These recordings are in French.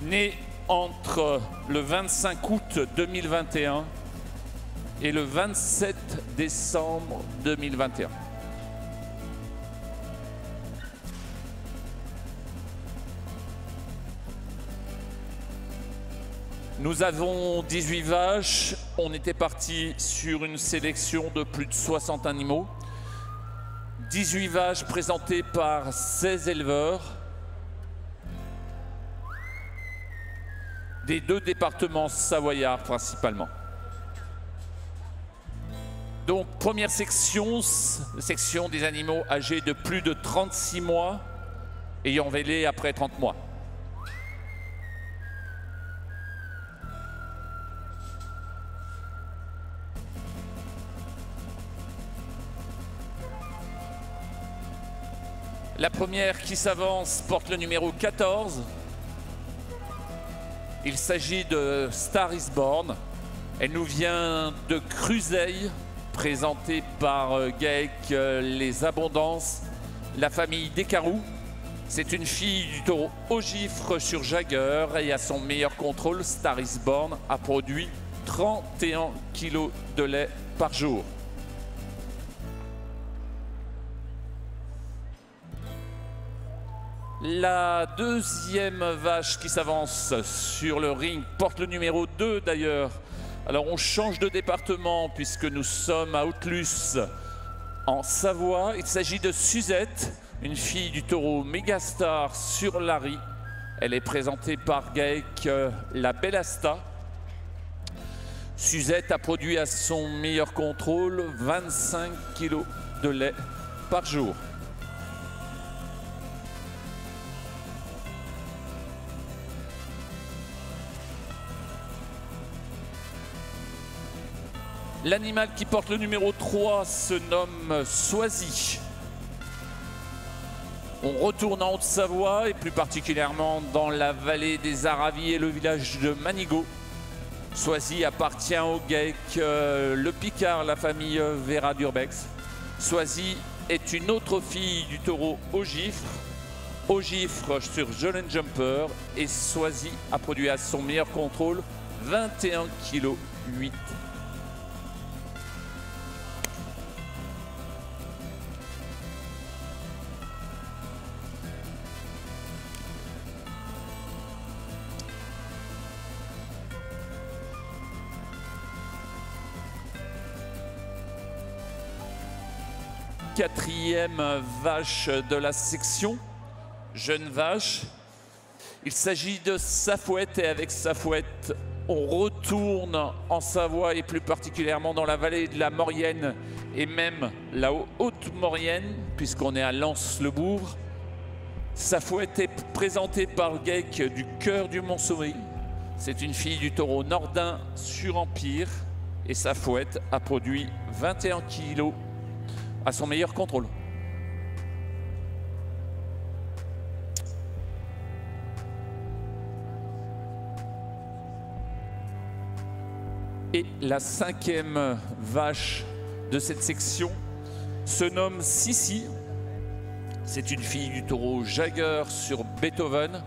né entre le 25 août 2021 et le 27 décembre 2021. Nous avons 18 vaches, on était parti sur une sélection de plus de 60 animaux. 18 vaches présentées par 16 éleveurs des 2 départements savoyards principalement. Donc première section, section des animaux âgés de plus de 36 mois ayant vélé après 30 mois. La première qui s'avance porte le numéro 14. Il s'agit de Star is Born. Elle nous vient de Cruzeil, présentée par Gaec Les Abondances, la famille Descarous. C'est une fille du taureau au gifre sur Jagger et à son meilleur contrôle, Star is Born a produit 31 kg de lait par jour. La deuxième vache qui s'avance sur le ring porte le numéro 2 d'ailleurs. Alors on change de département puisque nous sommes à Autelus en Savoie. Il s'agit de Suzette, une fille du taureau Megastar sur Larry. Elle est présentée par Gaec la Belle Asta. Suzette a produit à son meilleur contrôle 25 kg de lait par jour. L'animal qui porte le numéro 3 se nomme Soisy. On retourne en Haute-Savoie et plus particulièrement dans la vallée des Aravis et le village de Manigot. Soisy appartient au Gaec Le Picard, la famille Vera d'Urbex. Soisy est une autre fille du taureau au gifre sur Jolene Jumper et Soisy a produit à son meilleur contrôle 21 kg 8. Quatrième vache de la section, jeune vache. Il s'agit de Safouette et avec Safouette, on retourne en Savoie et plus particulièrement dans la vallée de la Maurienne et même la Haute-Maurienne puisqu'on est à Lens-le-Bourg. Safouette est présentée par Gaec du cœur du Mont-Sommeil. C'est une fille du taureau Nordin sur Empire et Safouette a produit 21 kg à son meilleur contrôle. Et la cinquième vache de cette section se nomme Sissi. C'est une fille du taureau Jagger sur Beethoven.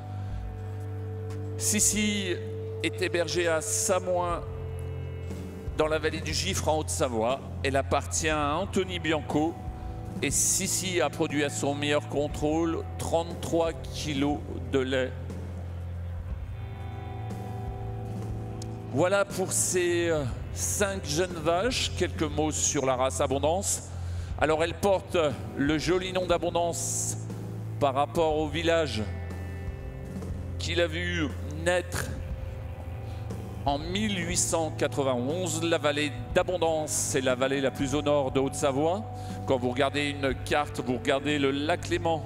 Sissi est hébergée à Samoin dans la vallée du Gifre en Haute-Savoie. Elle appartient à Anthony Bianco et Sissi a produit à son meilleur contrôle 33 kg de lait. Voilà pour ces 5 jeunes vaches, quelques mots sur la race Abondance. Alors elle porte le joli nom d'Abondance par rapport au village qu'il a vu naître en 1891. La vallée d'Abondance, c'est la vallée la plus au nord de Haute-Savoie. Quand vous regardez une carte, vous regardez le lac Léman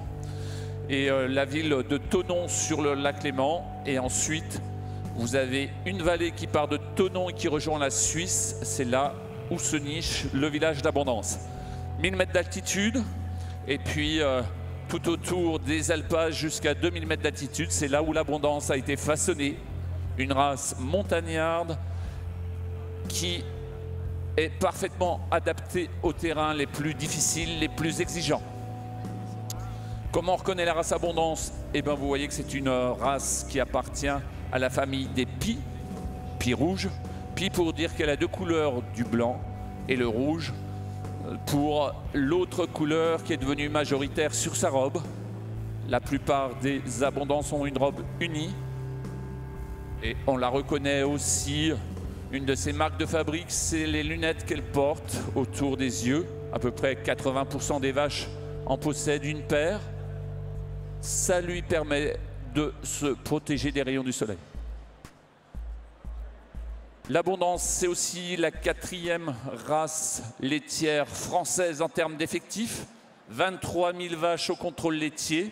et la ville de Thonon sur le lac Léman. Et ensuite, vous avez une vallée qui part de Thonon et qui rejoint la Suisse. C'est là où se niche le village d'Abondance. 1000 mètres d'altitude et puis tout autour des alpages jusqu'à 2000 mètres d'altitude. C'est là où l'Abondance a été façonnée. Une race montagnarde qui est parfaitement adaptée aux terrains les plus difficiles, les plus exigeants. Comment on reconnaît la race Abondance? Eh bien, vous voyez que c'est une race qui appartient à la famille des pies, pies rouges. Pie pour dire qu'elle a deux couleurs, du blanc et le rouge, pour l'autre couleur qui est devenue majoritaire sur sa robe. La plupart des abondances ont une robe unie et on la reconnaît aussi. Une de ses marques de fabrique, c'est les lunettes qu'elle porte autour des yeux. À peu près 80% des vaches en possèdent une paire. Ça lui permet de se protéger des rayons du soleil. L'Abondance, c'est aussi la 4e race laitière française en termes d'effectifs. 23 000 vaches au contrôle laitier.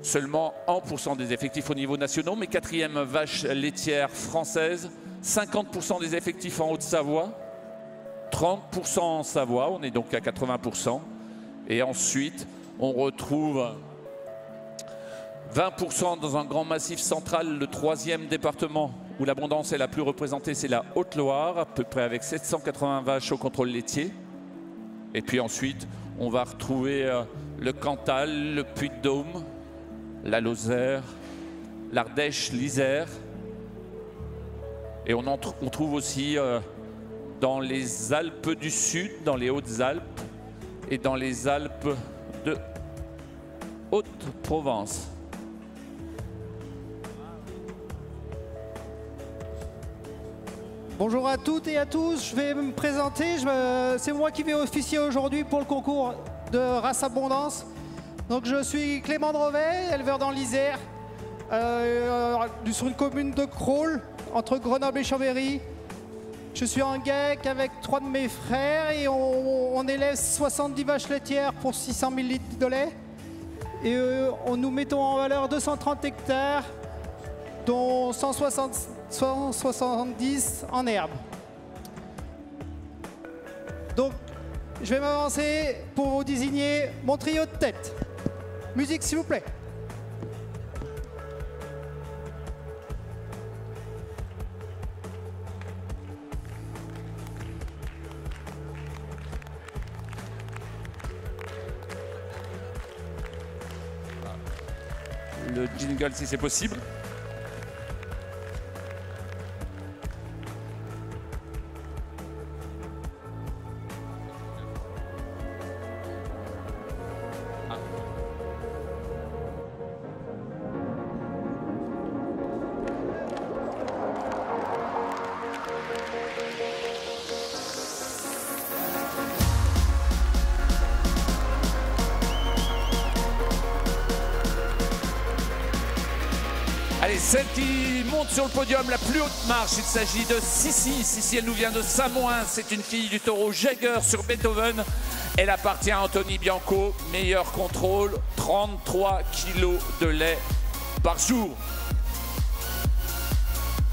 Seulement 1% des effectifs au niveau national, mais 4e vache laitière française. 50% des effectifs en Haute-Savoie. 30% en Savoie, on est donc à 80%. Et ensuite, on retrouve 20% dans un grand massif central, le 3e département où l'Abondance est la plus représentée, c'est la Haute-Loire, à peu près avec 780 vaches au contrôle laitier. Et puis ensuite, on va retrouver le Cantal, le Puy-de-Dôme, la Lozère, l'Ardèche, l'Isère. Et on trouve aussi dans les Alpes du Sud, dans les Hautes-Alpes et dans les Alpes de Haute-Provence. Bonjour à toutes et à tous, je vais me présenter. C'est moi qui vais officier aujourd'hui pour le concours de race Abondance. Donc je suis Clément Drevet, éleveur dans l'Isère, sur une commune de Crolles, entre Grenoble et Chambéry. Je suis en GEC avec 3 de mes frères et on élève 70 vaches laitières pour 600 000 litres de lait. Et nous mettons en valeur 230 hectares, dont 170 en herbe. Donc, je vais m'avancer pour vous désigner mon trio de tête. Musique, s'il vous plaît. Le jingle, si c'est possible. Allez, celle qui monte sur le podium, la plus haute marche, il s'agit de Sissi. Sissi, elle nous vient de Samoin. C'est une fille du taureau Jagger sur Beethoven. Elle appartient à Anthony Bianco. Meilleur contrôle, 33 kilos de lait par jour.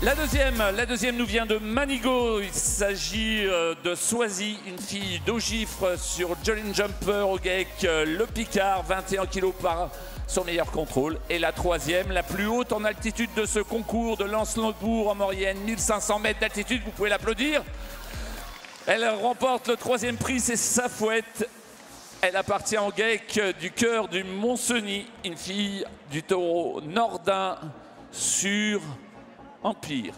La deuxième nous vient de Manigot. Il s'agit de Soisy, une fille d'Augifre sur Jolin Jumper au GEC, le Picard, 21 kilos par son meilleur contrôle. Et la troisième, la plus haute en altitude de ce concours de Lens-Laubourg en Maurienne, 1500 mètres d'altitude, vous pouvez l'applaudir. Elle remporte le 3e prix, c'est Safouette. Elle appartient au GEC du cœur du Mont-Cenis, une fille du taureau Nordin sur Empire.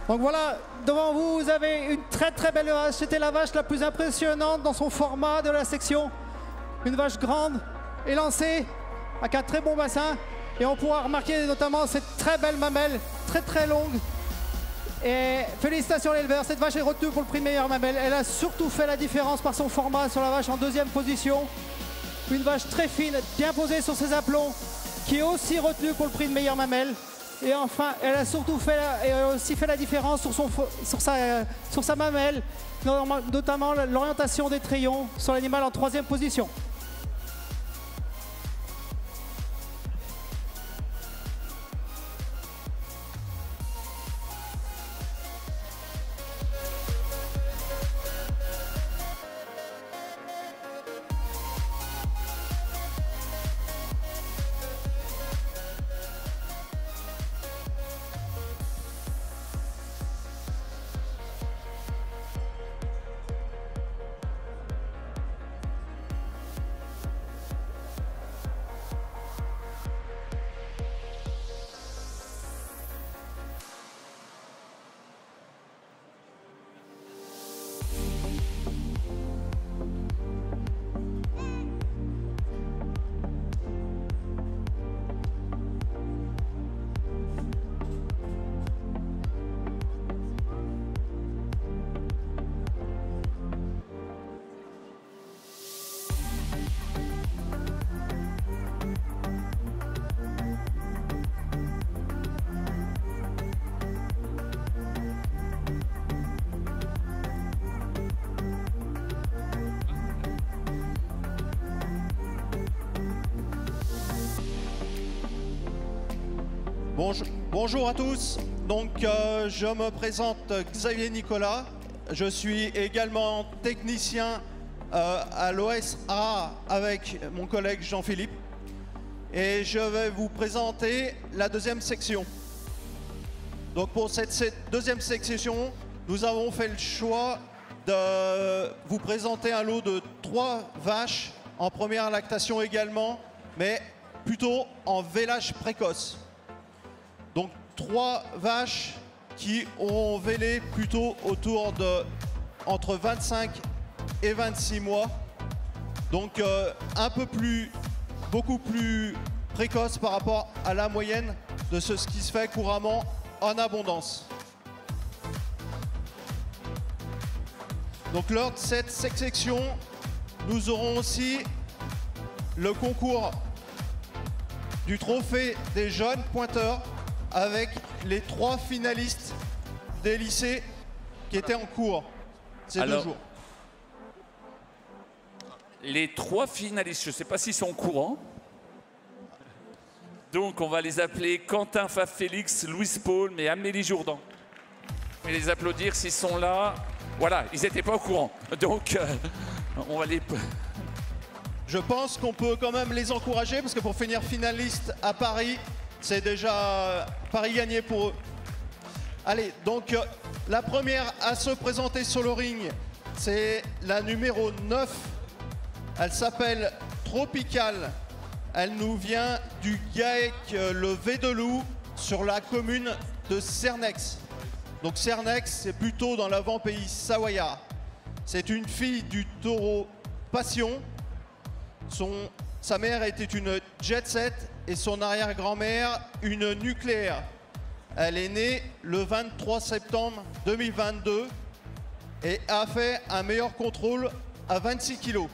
Donc voilà, devant vous, vous avez une très très belle vache. C'était la vache la plus impressionnante dans son format de la section. Une vache grande, élancée, avec un très bon bassin. Et on pourra remarquer notamment cette très belle mamelle, très très longue. Et félicitations l'éleveur, cette vache est retenue pour le prix de meilleure mamelle. Elle a surtout fait la différence par son format sur la vache en 2e position. Une vache très fine, bien posée sur ses aplombs, qui est aussi retenue pour le prix de meilleure mamelle. Et enfin, elle a surtout aussi fait la différence sur sa mamelle, notamment l'orientation des trayons sur l'animal en 3e position. Bonjour à tous. Donc, je me présente Xavier Nicolas. Je suis également technicien à l'OSA avec mon collègue Jean-Philippe. Et je vais vous présenter la deuxième section. Donc, pour cette deuxième section, nous avons fait le choix de vous présenter un lot de 3 vaches en première lactation également, mais plutôt en vélage précoce. Donc 3 vaches qui ont vélé plutôt autour de entre 25 et 26 mois. Donc beaucoup plus précoce par rapport à la moyenne de ce qui se fait couramment en abondance. Donc lors de cette section, nous aurons aussi le concours du trophée des jeunes pointeurs avec les 3 finalistes des lycées qui étaient en cours ces 2 jours. Les 3 finalistes, je ne sais pas s'ils sont au courant. Donc on va les appeler Quentin Faf-Félix, Louis Paul et Amélie Jourdan. On va les applaudir s'ils sont là. Voilà, ils n'étaient pas au courant. Donc on va les... Je pense qu'on peut quand même les encourager parce que pour finir finaliste à Paris, c'est déjà Paris gagné pour eux. Allez, donc la première à se présenter sur le ring, c'est la numéro 9. Elle s'appelle Tropical. Elle nous vient du GAEC le Védelou sur la commune de Cernex. Donc Cernex, c'est plutôt dans l'avant-pays savoyard. C'est une fille du taureau Passion. Sa mère était une jet set et son arrière-grand-mère une nucléaire. Elle est née le 23 septembre 2022 et a fait un meilleur contrôle à 26 kg.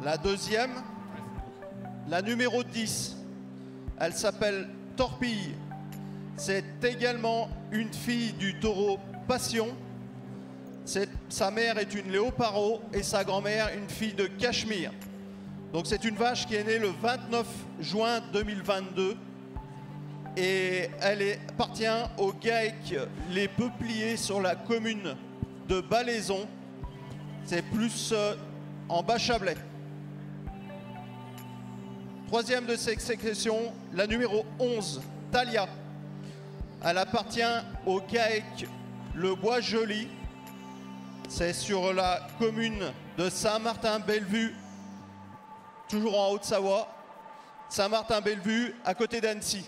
La deuxième, la numéro 10, elle s'appelle Torpille. C'est également une fille du taureau Passion. Sa mère est une léoparo et sa grand-mère une fille de Cachemire. Donc c'est une vache qui est née le 29 juin 2022 et elle appartient au GAEC Les Peupliers sur la commune de Balaison. C'est plus en Bas-Chablais. Troisième de cette sélection, la numéro 11, Talia. Elle appartient au GAEC Le Bois-Joli. C'est sur la commune de Saint-Martin-Bellevue, toujours en Haute-Savoie. Saint-Martin-Bellevue, à côté d'Annecy.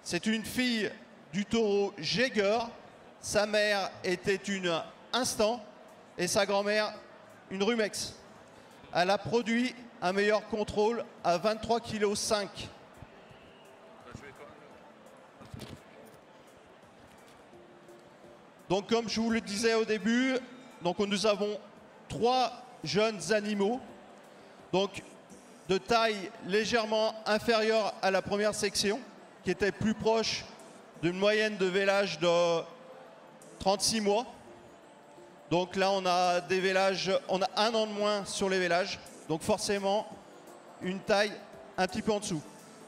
C'est une fille du taureau Jäger. Sa mère était une Instant et sa grand-mère une Rumex. Elle a produit un meilleur contrôle à 23,5 kg. Donc comme je vous le disais au début, donc nous avons 3 jeunes animaux, donc de taille légèrement inférieure à la première section, qui était plus proche d'une moyenne de vélage de 36 mois. Donc là on a des vélages, on a 1 an de moins sur les vélages, donc forcément une taille un petit peu en dessous.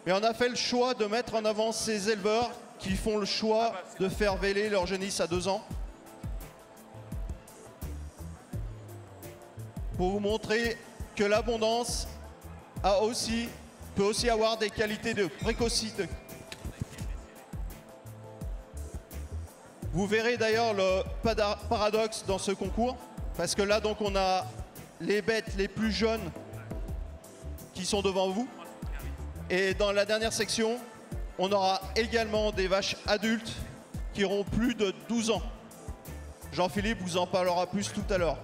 Mais on a fait le choix de mettre en avant ces éleveurs qui font le choix de faire véler leur génisse à 2 ans. Pour vous montrer que l'abondance peut aussi avoir des qualités de précocité. Vous verrez d'ailleurs le paradoxe dans ce concours, parce que là donc on a les bêtes les plus jeunes qui sont devant vous. Et dans la dernière section, on aura également des vaches adultes qui auront plus de 12 ans. Jean-Philippe vous en parlera plus tout à l'heure.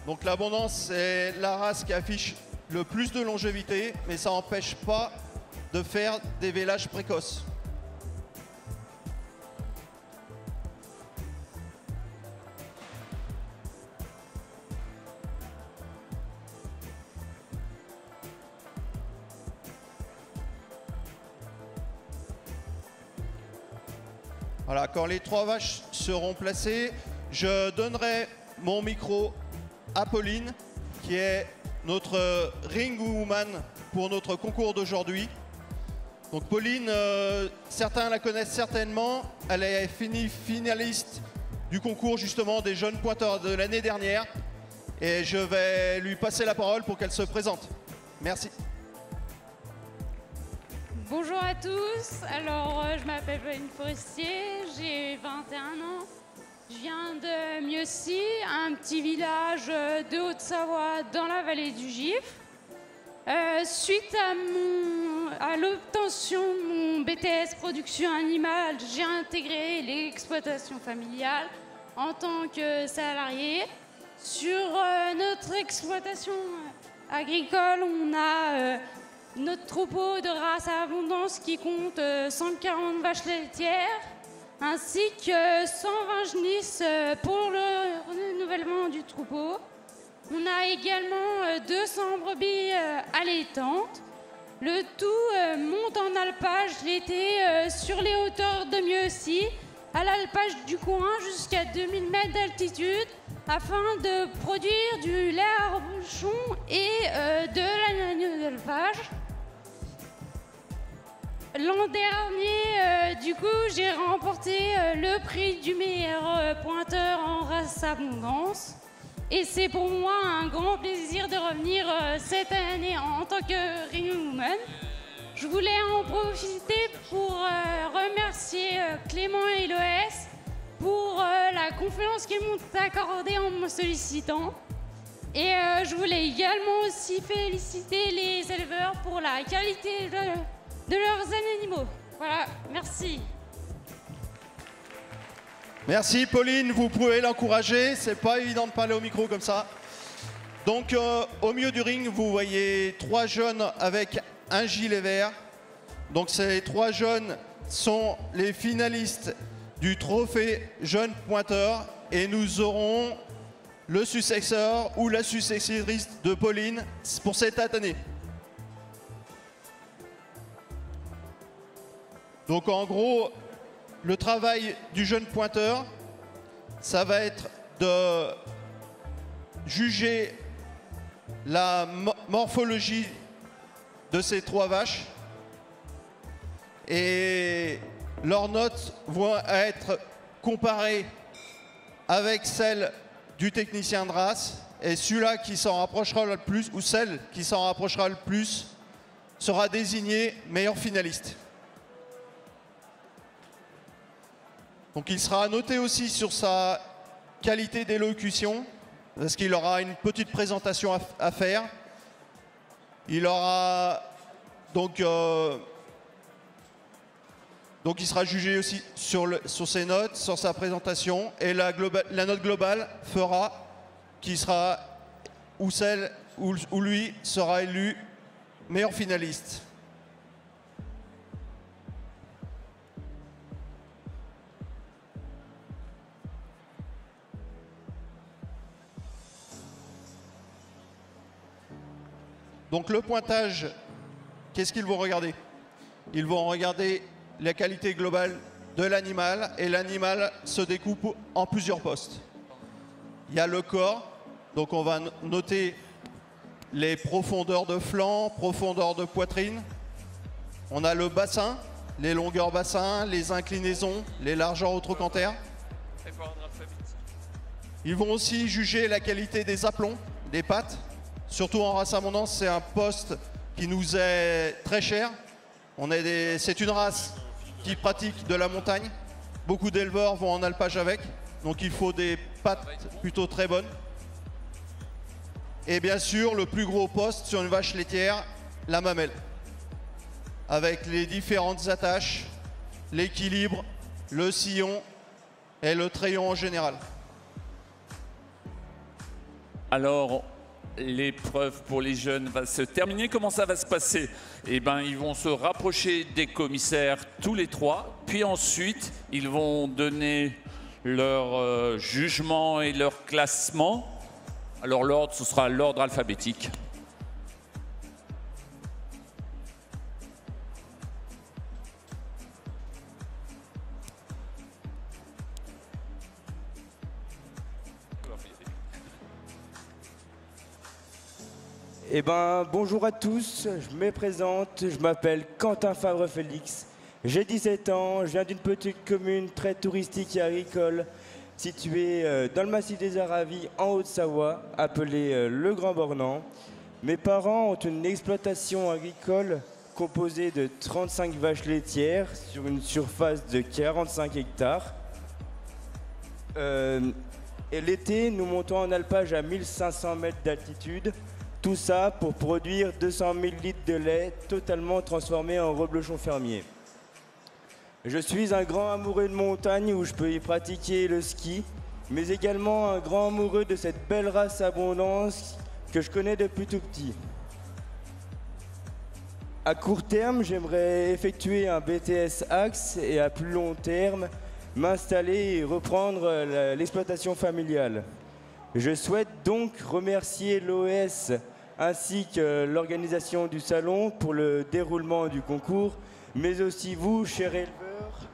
Donc l'abondance, c'est la race qui affiche le plus de longévité, mais ça n'empêche pas de faire des vélages précoces. Voilà, quand les 3 vaches seront placées, je donnerai mon micro à Pauline, qui est notre ring woman pour notre concours d'aujourd'hui. Donc Pauline, certains la connaissent certainement, elle est finaliste du concours justement des jeunes pointeurs de l'année dernière. Et je vais lui passer la parole pour qu'elle se présente. Merci. Bonjour à tous, alors je m'appelle Pauline Forestier, j'ai 21 ans. Je viens de Mieuxy, un petit village de Haute-Savoie dans la vallée du Gif. Suite à l'obtention de mon BTS production animale, j'ai intégré l'exploitation familiale en tant que salarié. Sur notre exploitation agricole, on a notre troupeau de race à abondance qui compte 140 vaches laitières, ainsi que 120 genisses pour le renouvellement du troupeau. On a également 200 brebis allaitantes. Le tout monte en alpage l'été sur les hauteurs de Mieuxy, à l'alpage du coin jusqu'à 2000 mètres d'altitude, afin de produire du lait à rebouchon et de l'agneau d'élevage. L'an dernier, du coup, j'ai remporté le prix du meilleur pointeur en race abondance. Et c'est pour moi un grand plaisir de revenir cette année en tant que ring woman. Je voulais en profiter pour remercier Clément et Loès pour la confiance qu'ils m'ont accordée en me sollicitant. Et je voulais également aussi féliciter les éleveurs pour la qualité de leurs animaux. Voilà, merci. Merci Pauline, vous pouvez l'encourager, c'est pas évident de parler au micro comme ça. Donc au milieu du ring, vous voyez 3 jeunes avec un gilet vert. Donc ces 3 jeunes sont les finalistes du trophée jeune pointeur et nous aurons le successeur ou la successrice de Pauline pour cette année. Donc en gros, le travail du jeune pointeur, ça va être de juger la morphologie de ces 3 vaches et leurs notes vont être comparées avec celles du technicien de race et celui-là qui s'en rapprochera le plus ou celle qui s'en rapprochera le plus sera désigné meilleur finaliste. Donc il sera noté aussi sur sa qualité d'élocution parce qu'il aura une petite présentation à faire. Il aura donc il sera jugé aussi sur ses notes, sur sa présentation et la note globale fera qui sera ou celle ou lui sera élu meilleur finaliste. Donc le pointage, qu'est-ce qu'ils vont regarder? Ils vont regarder la qualité globale de l'animal et l'animal se découpe en plusieurs postes. Il y a le corps, donc on va noter les profondeurs de flanc, profondeur de poitrine. On a le bassin, les longueurs bassin, les inclinaisons, les largeurs au trochanter. Ils vont aussi juger la qualité des aplombs, des pattes. Surtout en race abondance, c'est un poste qui nous est très cher. C'est une race qui pratique de la montagne. Beaucoup d'éleveurs vont en alpage avec, donc il faut des pattes plutôt très bonnes. Et bien sûr, le plus gros poste sur une vache laitière, la mamelle. Avec les différentes attaches, l'équilibre, le sillon et le treillon en général. Alors, l'épreuve pour les jeunes va se terminer. Comment ça va se passer? Eh bien, ils vont se rapprocher des commissaires tous les 3, puis ensuite, ils vont donner leur jugement et leur classement. Alors, l'ordre, ce sera l'ordre alphabétique. Eh ben, bonjour à tous, je me présente, je m'appelle Quentin Favre-Félix, j'ai 17 ans, je viens d'une petite commune très touristique et agricole située dans le massif des Aravis en Haute-Savoie, appelée Le Grand Bornand. Mes parents ont une exploitation agricole composée de 35 vaches laitières sur une surface de 45 hectares. Et l'été, nous montons en alpage à 1500 mètres d'altitude. Tout ça pour produire 200 000 litres de lait totalement transformé en reblochon fermier. Je suis un grand amoureux de montagne où je peux y pratiquer le ski, mais également un grand amoureux de cette belle race Abondance que je connais depuis tout petit. À court terme, j'aimerais effectuer un BTS Axe et à plus long terme, m'installer et reprendre l'exploitation familiale. Je souhaite donc remercier l'OS ainsi que l'organisation du salon pour le déroulement du concours, mais aussi vous, chers éleveurs,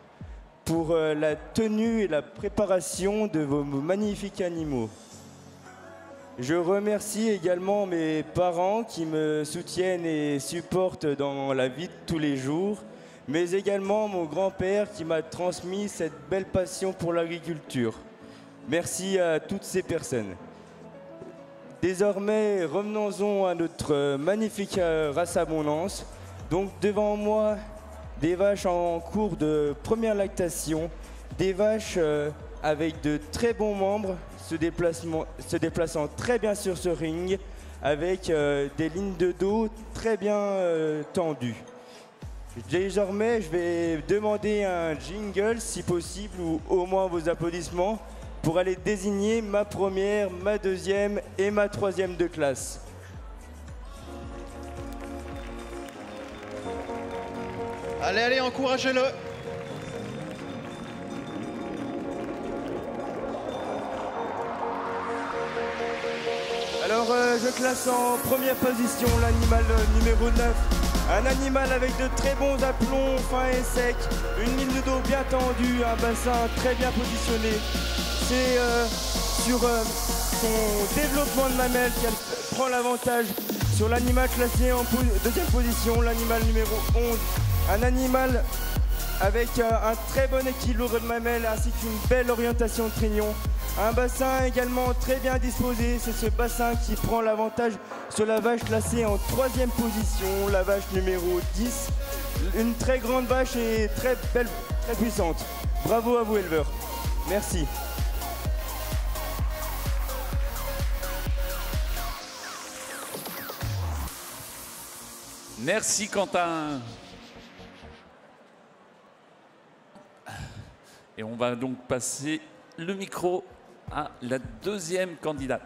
pour la tenue et la préparation de vos magnifiques animaux. Je remercie également mes parents qui me soutiennent et supportent dans la vie de tous les jours, mais également mon grand-père qui m'a transmis cette belle passion pour l'agriculture. Merci à toutes ces personnes. Désormais, revenons-en à notre magnifique race Abondance. Donc devant moi, des vaches en cours de première lactation, des vaches avec de très bons membres, se déplaçant très bien sur ce ring, avec des lignes de dos très bien tendues. Désormais, je vais demander un jingle, si possible, ou au moins vos applaudissements, pour aller désigner ma première, ma deuxième et ma troisième de classe. Allez, allez, encouragez-le. Alors, je classe en première position l'animal numéro 9. Un animal avec de très bons aplombs, fins et secs, une ligne de dos bien tendue, un bassin très bien positionné. C'est sur son développement de mamelle qu'elle prend l'avantage sur l'animal classé en deuxième position, l'animal numéro 11. Un animal avec un très bon équilibre de mamelle ainsi qu'une belle orientation de trignon. Un bassin également très bien disposé, c'est ce bassin qui prend l'avantage sur la vache classée en troisième position, la vache numéro 10. Une très grande vache et très belle, très puissante. Bravo à vous éleveurs. Merci. Merci Quentin. Et on va donc passer le micro à la deuxième candidate.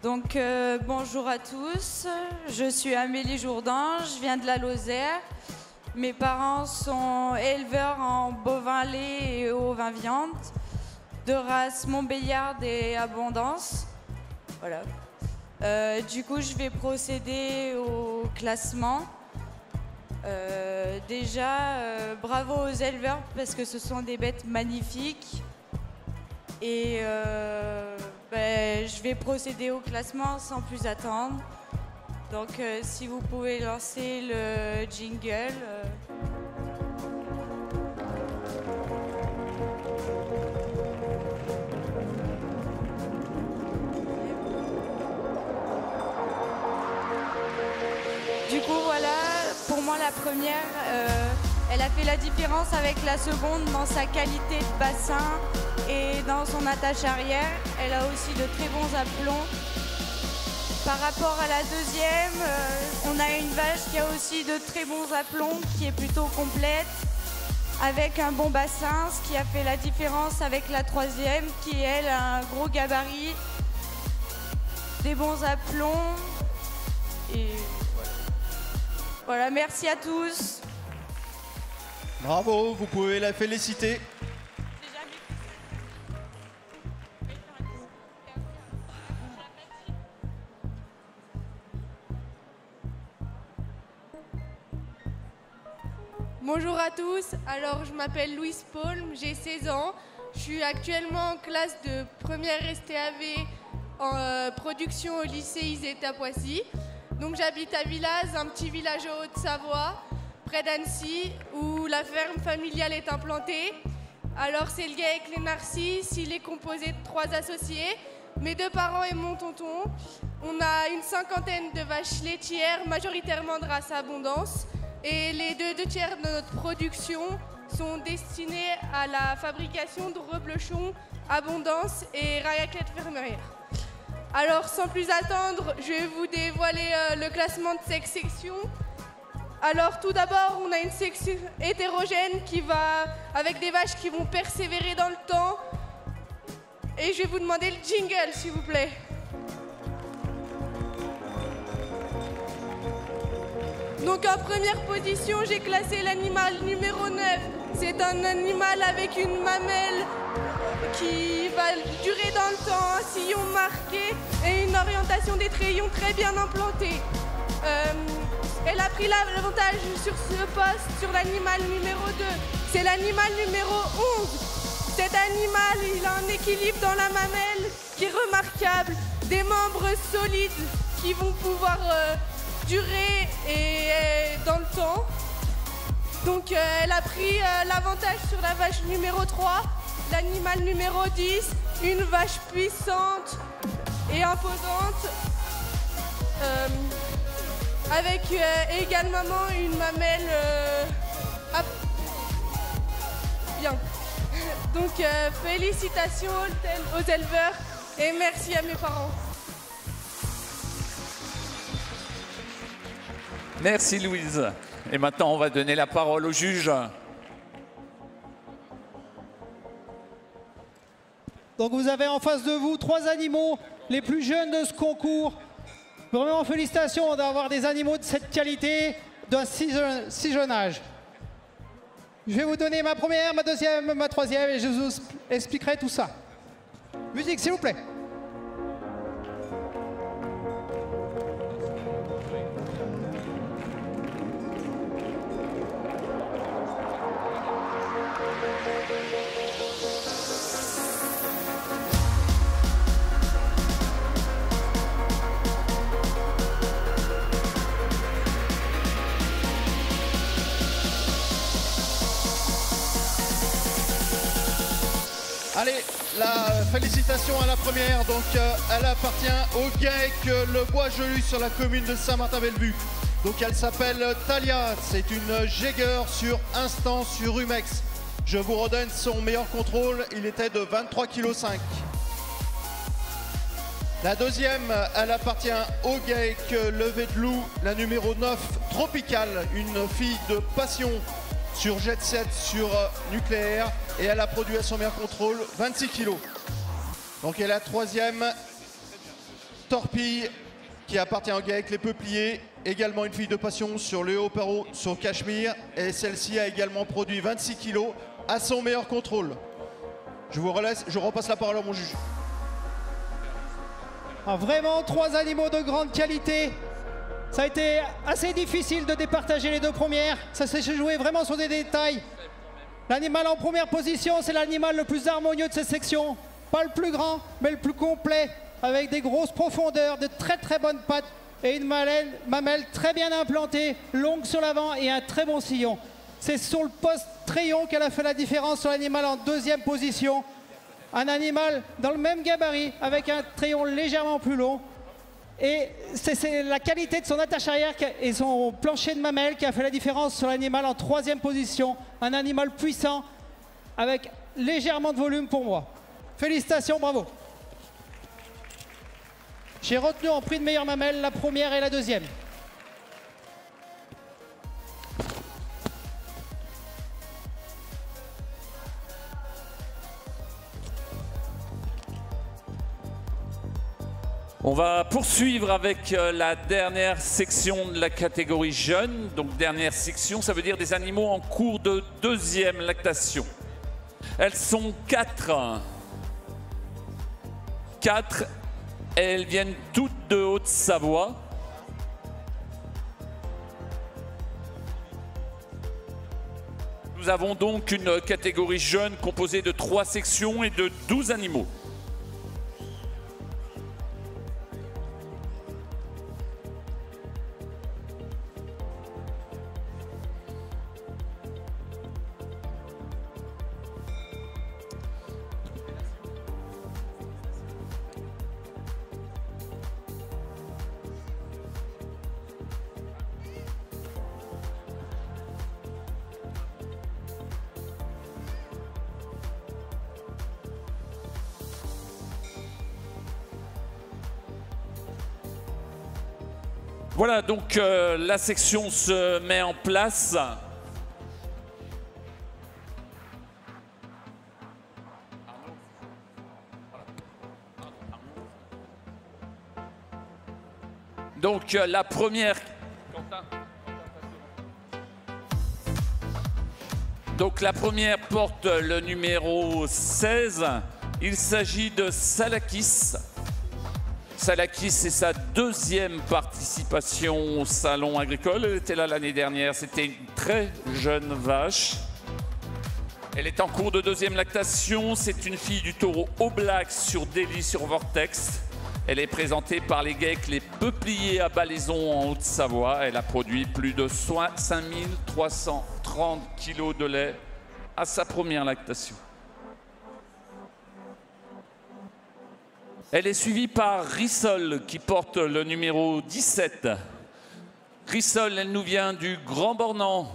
Donc bonjour à tous, je suis Amélie Jourdan, je viens de la Lozère. Mes parents sont éleveurs en bovin lait et ovin viande, de race Montbéliarde et Abondance. Voilà. Du coup, je vais procéder au classement. Déjà, bravo aux éleveurs parce que ce sont des bêtes magnifiques. Et je vais procéder au classement sans plus attendre. Donc si vous pouvez lancer le jingle. Du coup voilà, pour moi la première, elle a fait la différence avec la seconde dans sa qualité de bassin et dans son attache arrière. Elle a aussi de très bons aplombs. Par rapport à la deuxième, on a une vache qui a aussi de très bons aplombs, qui est plutôt complète, avec un bon bassin, ce qui a fait la différence avec la troisième, qui elle a un gros gabarit, des bons aplombs. Et voilà, merci à tous. Bravo, vous pouvez la féliciter. Bonjour à tous, alors je m'appelle Louise Paul, j'ai 16 ans. Je suis actuellement en classe de première STAV en production au lycée Isette à Poissy. Donc j'habite à Villaz, un petit village en Haute-Savoie, près d'Annecy, où la ferme familiale est implantée. Alors c'est le GAEC Les Narcisses, il est composé de 3 associés, mes 2 parents et mon tonton. On a une 50aine de vaches laitières, majoritairement de race Abondance. Et les 2 tiers de notre production sont destinés à la fabrication de reblochons, Abondance et raclette fermière. Alors sans plus attendre, je vais vous dévoiler le classement de cette section. Alors tout d'abord, on a une section hétérogène qui va avec des vaches qui vont persévérer dans le temps. Et je vais vous demander le jingle, s'il vous plaît. Donc en première position, j'ai classé l'animal numéro 9. C'est un animal avec une mamelle qui va durer dans le temps, un sillon marqué et une orientation des trayons très bien implantée. Elle a pris l'avantage sur ce poste sur l'animal numéro 2. C'est l'animal numéro 11. Cet animal, il a un équilibre dans la mamelle qui est remarquable, des membres solides qui vont pouvoir durer et dans le temps. Donc elle a pris l'avantage sur la vache numéro 3, l'animal numéro 10, une vache puissante et imposante, avec également une mamelle bien. Donc félicitations aux éleveurs et merci à mes parents. Merci Louise. Et maintenant, on va donner la parole au juge. Donc vous avez en face de vous 3 animaux les plus jeunes de ce concours. Vraiment félicitations d'avoir des animaux de cette qualité, d'un si jeune âge. Je vais vous donner ma première, ma deuxième, ma troisième et je vous expliquerai tout ça. Musique s'il vous plaît. Allez, la félicitation à la première, donc elle appartient au GAEC Le Bois-Jelu sur la commune de Saint-Martin-Bellevue. Donc elle s'appelle Talia, c'est une Jäger sur instant sur Humex. Je vous redonne son meilleur contrôle, il était de 23,5 kg. La deuxième, elle appartient au GAEC Levé de Loup, la numéro 9, Tropical, une fille de passion sur Jet Set, sur nucléaire, et elle a produit à son meilleur contrôle 26 kg. Donc et la troisième, Torpille, qui appartient au GAEC Les Peupliers, également une fille de passion sur le Haut-Perrault, sur Cachemire, et celle-ci a également produit 26 kg à son meilleur contrôle. Je vous relaisse, je repasse la parole à mon juge. Ah, vraiment 3 animaux de grande qualité. Ça a été assez difficile de départager les 2 premières. Ça s'est joué vraiment sur des détails. L'animal en première position, c'est l'animal le plus harmonieux de cette section. Pas le plus grand, mais le plus complet, avec des grosses profondeurs, de très bonnes pattes et une mamelle très bien implantée, longue sur l'avant et un très bon sillon. C'est sur le poste Trayon qu'elle a fait la différence sur l'animal en deuxième position. Un animal dans le même gabarit, avec un Trayon légèrement plus long. Et c'est la qualité de son attache arrière et son plancher de mamelle qui a fait la différence sur l'animal en troisième position. Un animal puissant avec légèrement de volume pour moi. Félicitations, bravo. J'ai retenu en prix de meilleure mamelle la première et la deuxième. On va poursuivre avec la dernière section de la catégorie jeune. Donc dernière section, ça veut dire des animaux en cours de deuxième lactation. Elles sont 4. 4. Elles viennent toutes de Haute-Savoie. Nous avons donc une catégorie jeune composée de 3 sections et de 12 animaux. Voilà, donc la section se met en place. Donc la première... Donc la première porte le numéro 16. Il s'agit de Salakis. Salakis, c'est sa deuxième participation au salon agricole. Elle était là l'année dernière. C'était une très jeune vache. Elle est en cours de deuxième lactation. C'est une fille du taureau Oblak sur Delhi sur Vortex. Elle est présentée par les geeks les Peupliers à Balaison en Haute-Savoie. Elle a produit plus de 5330 kg de lait à sa première lactation. Elle est suivie par Rissol qui porte le numéro 17. Rissol, elle nous vient du Grand Bornand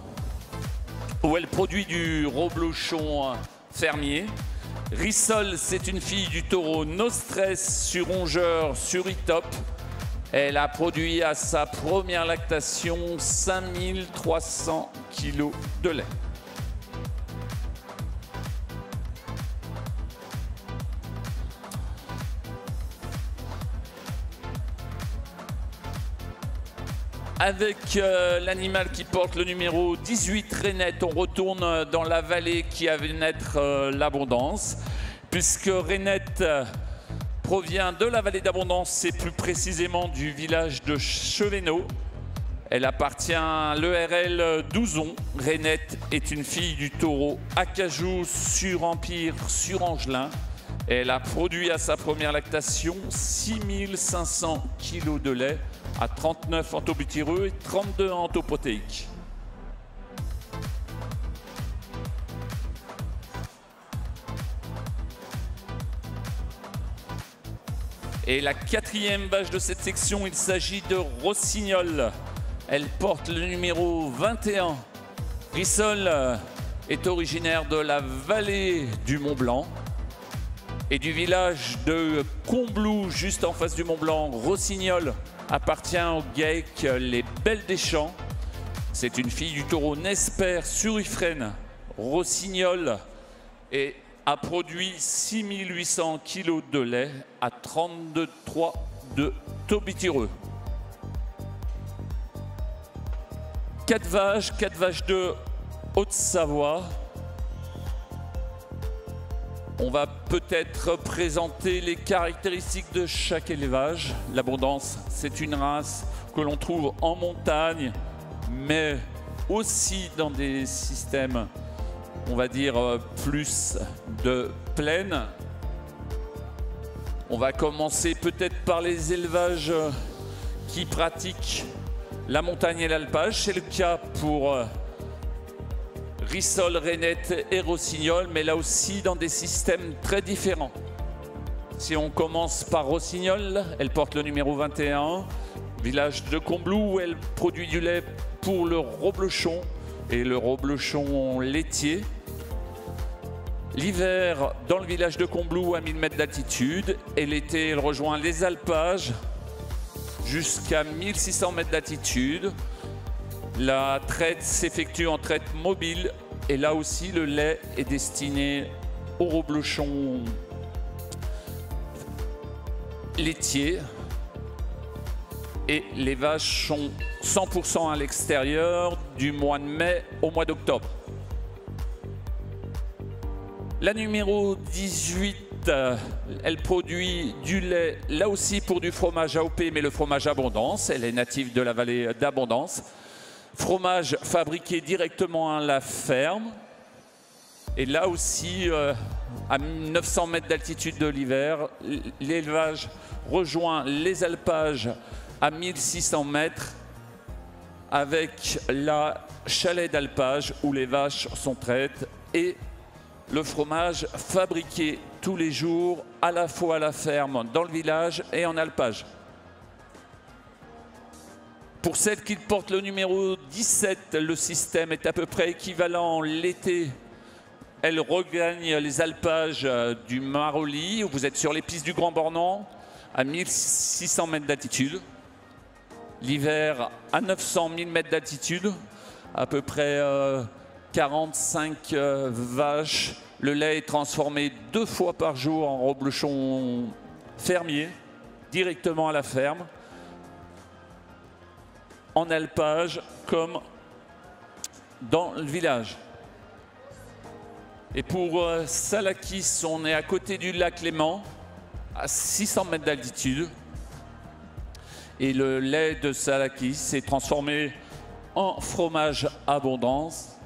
où elle produit du reblochon fermier. Rissol, c'est une fille du taureau No Stress sur rongeur sur Itop. Elle a produit à sa première lactation 5300 kg de lait. Avec l'animal qui porte le numéro 18, Rainette, on retourne dans la vallée qui avait naître l'abondance, puisque Rainette provient de la vallée d'abondance et plus précisément du village de Chevenot. Elle appartient à l'ERL d'Ouzon. Rainette est une fille du taureau Acajou sur Empire sur Angelin. Elle a produit à sa première lactation 6500 kg de lait à 39 en taux butyreux et 32 en taux protéique. Et la quatrième vache de cette section, il s'agit de Rossignol. Elle porte le numéro 21. Rissol est originaire de la vallée du Mont-Blanc et du village de Combloux, juste en face du Mont-Blanc. Rossignol appartient au geek Les Belles des Champs. C'est une fille du taureau Nesper sur Ifrène. Rossignol a produit 6800 kg de lait à 32,3 de taux butyreux. 4 vaches de Haute-Savoie. On va peut-être présenter les caractéristiques de chaque élevage. L'abondance, c'est une race que l'on trouve en montagne, mais aussi dans des systèmes, on va dire, plus de plaine. On va commencer peut-être par les élevages qui pratiquent la montagne et l'alpage. C'est le cas pour Rissol, Rainette et Rossignol, mais là aussi dans des systèmes très différents. Si on commence par Rossignol, elle porte le numéro 21, village de Combloux, où elle produit du lait pour le reblochon et le reblochon laitier. L'hiver, dans le village de Combloux, à 1000 mètres d'altitude, et l'été, elle rejoint les alpages jusqu'à 1600 mètres d'altitude. La traite s'effectue en traite mobile et là aussi le lait est destiné au reblochon laitier et les vaches sont 100% à l'extérieur du mois de mai au mois d'octobre. La numéro 18, elle produit du lait là aussi pour du fromage AOP mais le fromage Abondance. Elle est native de la vallée d'Abondance. Fromage fabriqué directement à la ferme. Et là aussi, à 900 mètres d'altitude de l'hiver, l'élevage rejoint les alpages à 1600 mètres avec la chalet d'alpage où les vaches sont traites et le fromage fabriqué tous les jours à la fois à la ferme, dans le village et en alpage. Pour celle qui porte le numéro 17, le système est à peu près équivalent l'été. Elle regagne les alpages du Marolly, où vous êtes sur les pistes du Grand Bornand, à 1600 mètres d'altitude. L'hiver à 900 000 mètres d'altitude, à peu près 45 vaches. Le lait est transformé 2 fois par jour en reblochon fermier, directement à la ferme, en alpage comme dans le village. Et pour Salakis, on est à côté du lac Léman, à 600 mètres d'altitude. Et le lait de Salakis s'est transformé en fromage abondance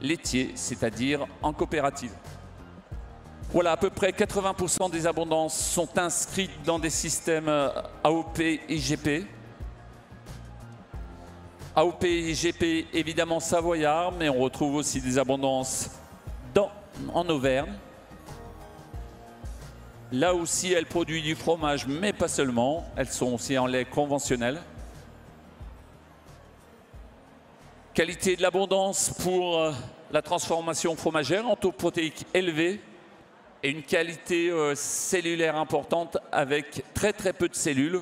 laitier, c'est-à-dire en coopérative. Voilà, à peu près 80% des abondances sont inscrites dans des systèmes AOP et IGP. AOP et IGP évidemment savoyard, mais on retrouve aussi des abondances en Auvergne. Là aussi, elle produit du fromage, mais pas seulement. Elles sont aussi en lait conventionnel. Qualité de l'abondance pour la transformation fromagère en taux protéique élevé et une qualité cellulaire importante avec très peu de cellules.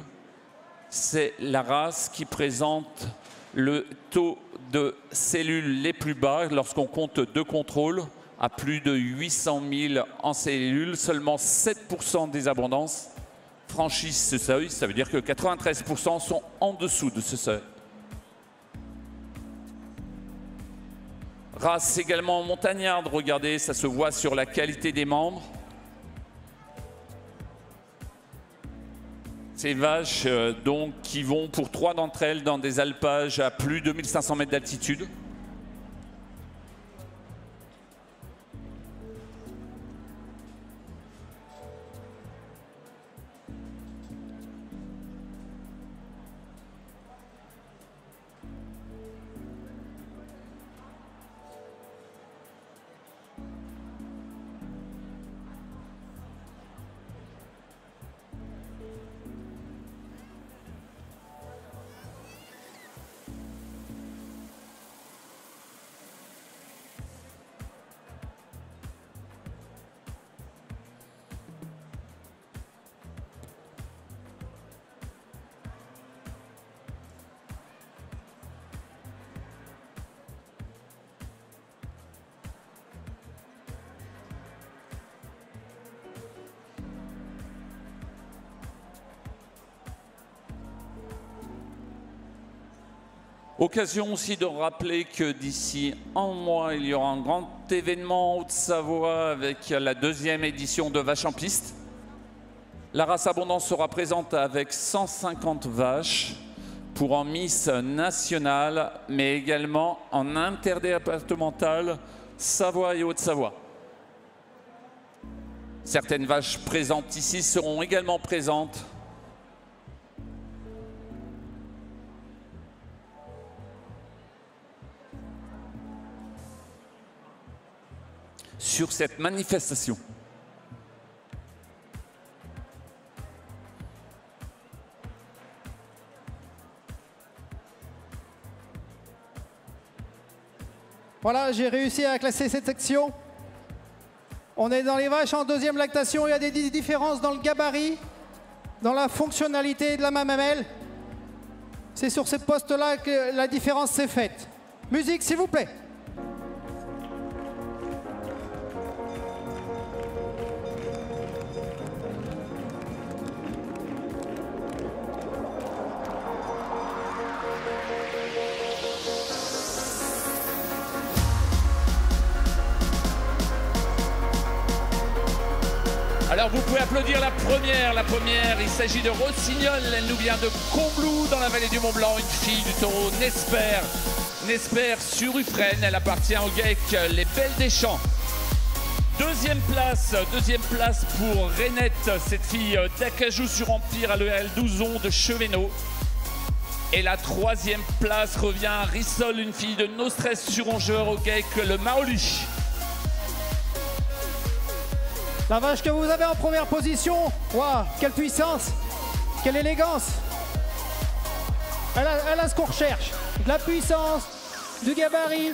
C'est la race qui présente le taux de cellules les plus bas lorsqu'on compte 2 contrôles à plus de 800 000 en cellules. Seulement 7% des abondances franchissent ce seuil. Ça veut dire que 93% sont en dessous de ce seuil. Race également montagnarde, regardez, ça se voit sur la qualité des membres. Ces vaches donc qui vont pour 3 d'entre elles dans des alpages à plus de 1500 mètres d'altitude. Occasion aussi de rappeler que d'ici un mois, il y aura un grand événement en Haute-Savoie avec la 2e édition de Vaches en piste. La race Abondance sera présente avec 150 vaches pour un Miss national, mais également en interdépartemental Savoie et Haute-Savoie. Certaines vaches présentes ici seront également présentes sur cette manifestation. Voilà, j'ai réussi à classer cette section. On est dans les vaches en 2e lactation. Il y a des différences dans le gabarit, dans la fonctionnalité de la mamelle. C'est sur ces postes-là que la différence s'est faite. Musique, s'il vous plaît. Alors vous pouvez applaudir la première, il s'agit de Rossignol, elle nous vient de Combloux dans la vallée du Mont-Blanc, une fille du taureau Nesper sur Ufresne, elle appartient au GEC Les Belles des Champs. Deuxième place pour Renette, cette fille d'Acajou sur Empire à l'EL 12 ans de Chevenot. Et la 3e place revient à Rissol, une fille de No Stress sur Rongeur au GEC Le Maoli. La vache que vous avez en première position, waouh, quelle puissance, quelle élégance. Elle a ce qu'on recherche, de la puissance, du gabarit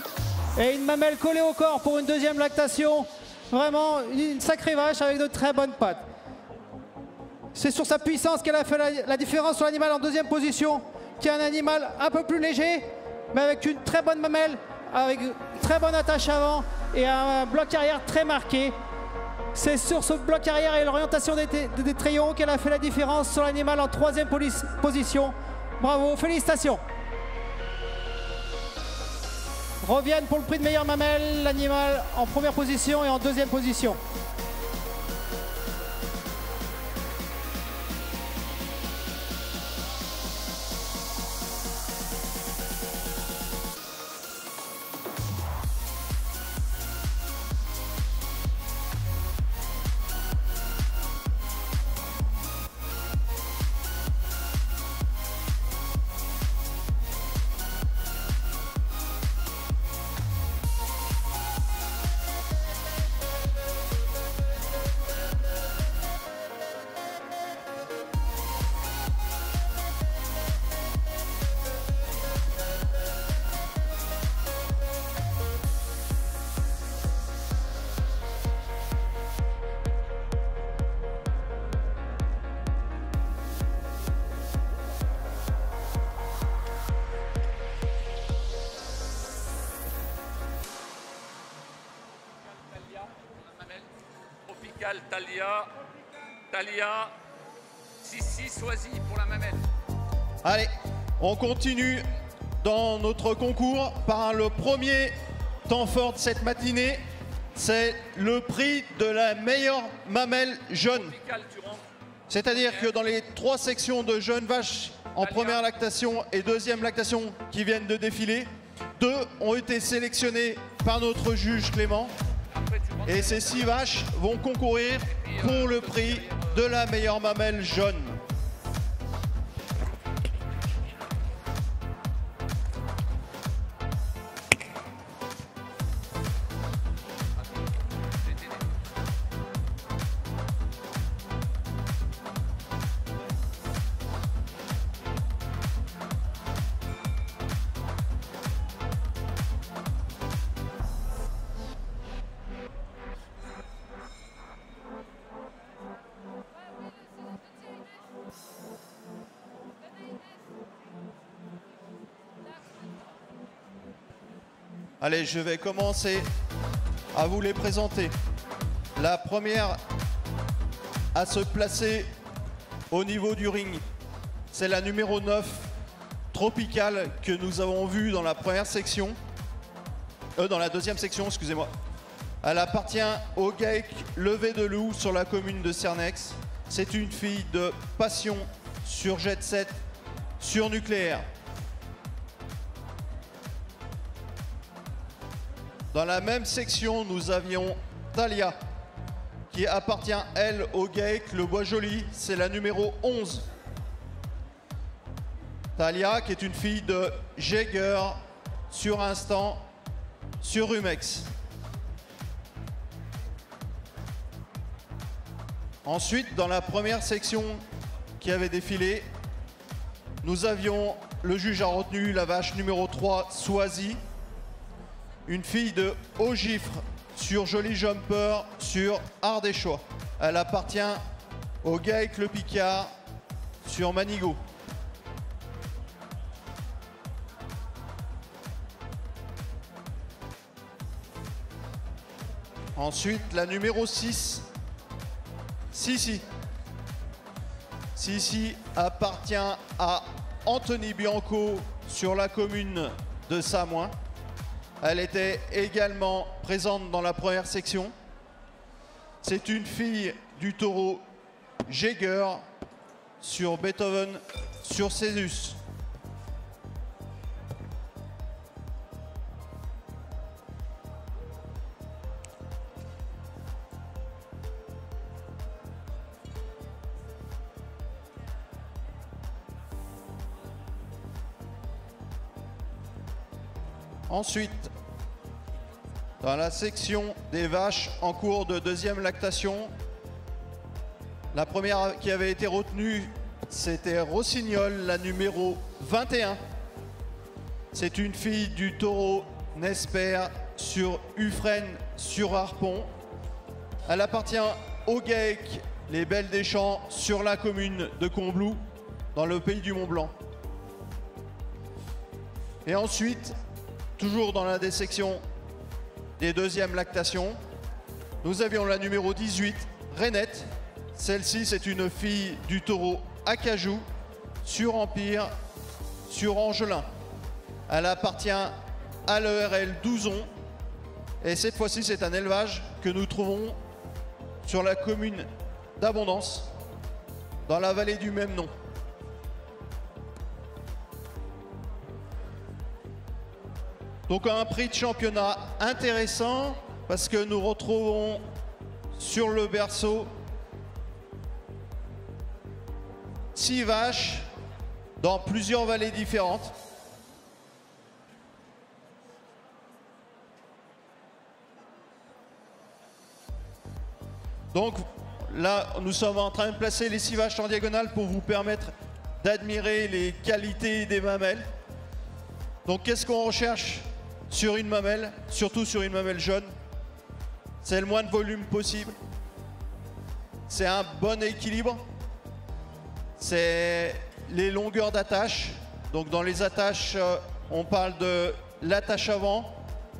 et une mamelle collée au corps pour une 2e lactation. Vraiment une sacrée vache avec de très bonnes pattes. C'est sur sa puissance qu'elle a fait la différence sur l'animal en 2e position. qui est un animal un peu plus léger, mais avec une très bonne mamelle, avec une très bonne attache avant et un bloc arrière très marqué. C'est sur ce bloc arrière et l'orientation des trayons qu'elle a fait la différence sur l'animal en 3e position. Bravo, félicitations. Reviennent pour le prix de meilleure mamelle, l'animal en 1re position et en 2e position. Talia, Sissi, Soisy pour la mamelle. Allez, on continue dans notre concours par le premier temps fort de cette matinée. C'est le prix de la meilleure mamelle jeune. C'est-à-dire que dans les 3 sections de jeunes vaches en première lactation et 2e lactation qui viennent de défiler, 2 ont été sélectionnées par notre juge Clément. Et ces 6 vaches vont concourir pour le prix de la meilleure mamelle jaune. Allez, je vais commencer à vous les présenter. La première à se placer au niveau du ring, c'est la numéro 9, Tropical, que nous avons vue dans la première section. Dans la 2e section, excusez-moi. Elle appartient au GAEC Levé de Loup sur la commune de Cernex. C'est une fille de passion sur Jet 7, sur nucléaire. Dans la même section, nous avions Talia, qui appartient, elle, au GAEC Le Bois Joli. C'est la numéro 11. Talia, qui est une fille de Jäger, sur Instant, sur Rumex. Ensuite, dans la première section qui avait défilé, nous avions, le juge a retenu la vache numéro 3, Soisy. Une fille de Haut-Gifre sur Joli Jumper sur Ardéchois. Elle appartient au GAEC Le Picard sur Manigot. Ensuite, la numéro 6, Sissi. Sissi appartient à Anthony Bianco sur la commune de Samoin. Elle était également présente dans la première section. C'est une fille du taureau Jäger sur Beethoven, sur Césus. Ensuite, dans la section des vaches en cours de 2e lactation, la première qui avait été retenue, c'était Rossignol, la numéro 21. C'est une fille du taureau Nesper sur Ufresne, sur Harpon. Elle appartient au GAEC Les Belles des Champs sur la commune de Combloux, dans le pays du Mont-Blanc. Et ensuite, toujours dans la dissection des deuxièmes lactations, nous avions la numéro 18, Rainette. Celle-ci, c'est une fille du taureau Acajou, sur Empire, sur Angelin. Elle appartient à l'ERL Douzon. Et cette fois-ci, c'est un élevage que nous trouvons sur la commune d'Abondance, dans la vallée du même nom. Donc un prix de championnat intéressant parce que nous retrouvons sur le berceau 6 vaches dans plusieurs vallées différentes. Donc là, nous sommes en train de placer les 6 vaches en diagonale pour vous permettre d'admirer les qualités des mamelles. Donc qu'est-ce qu'on recherche sur une mamelle, surtout sur une mamelle jeune? C'est le moins de volume possible. C'est un bon équilibre. C'est les longueurs d'attache. Donc dans les attaches, on parle de l'attache avant,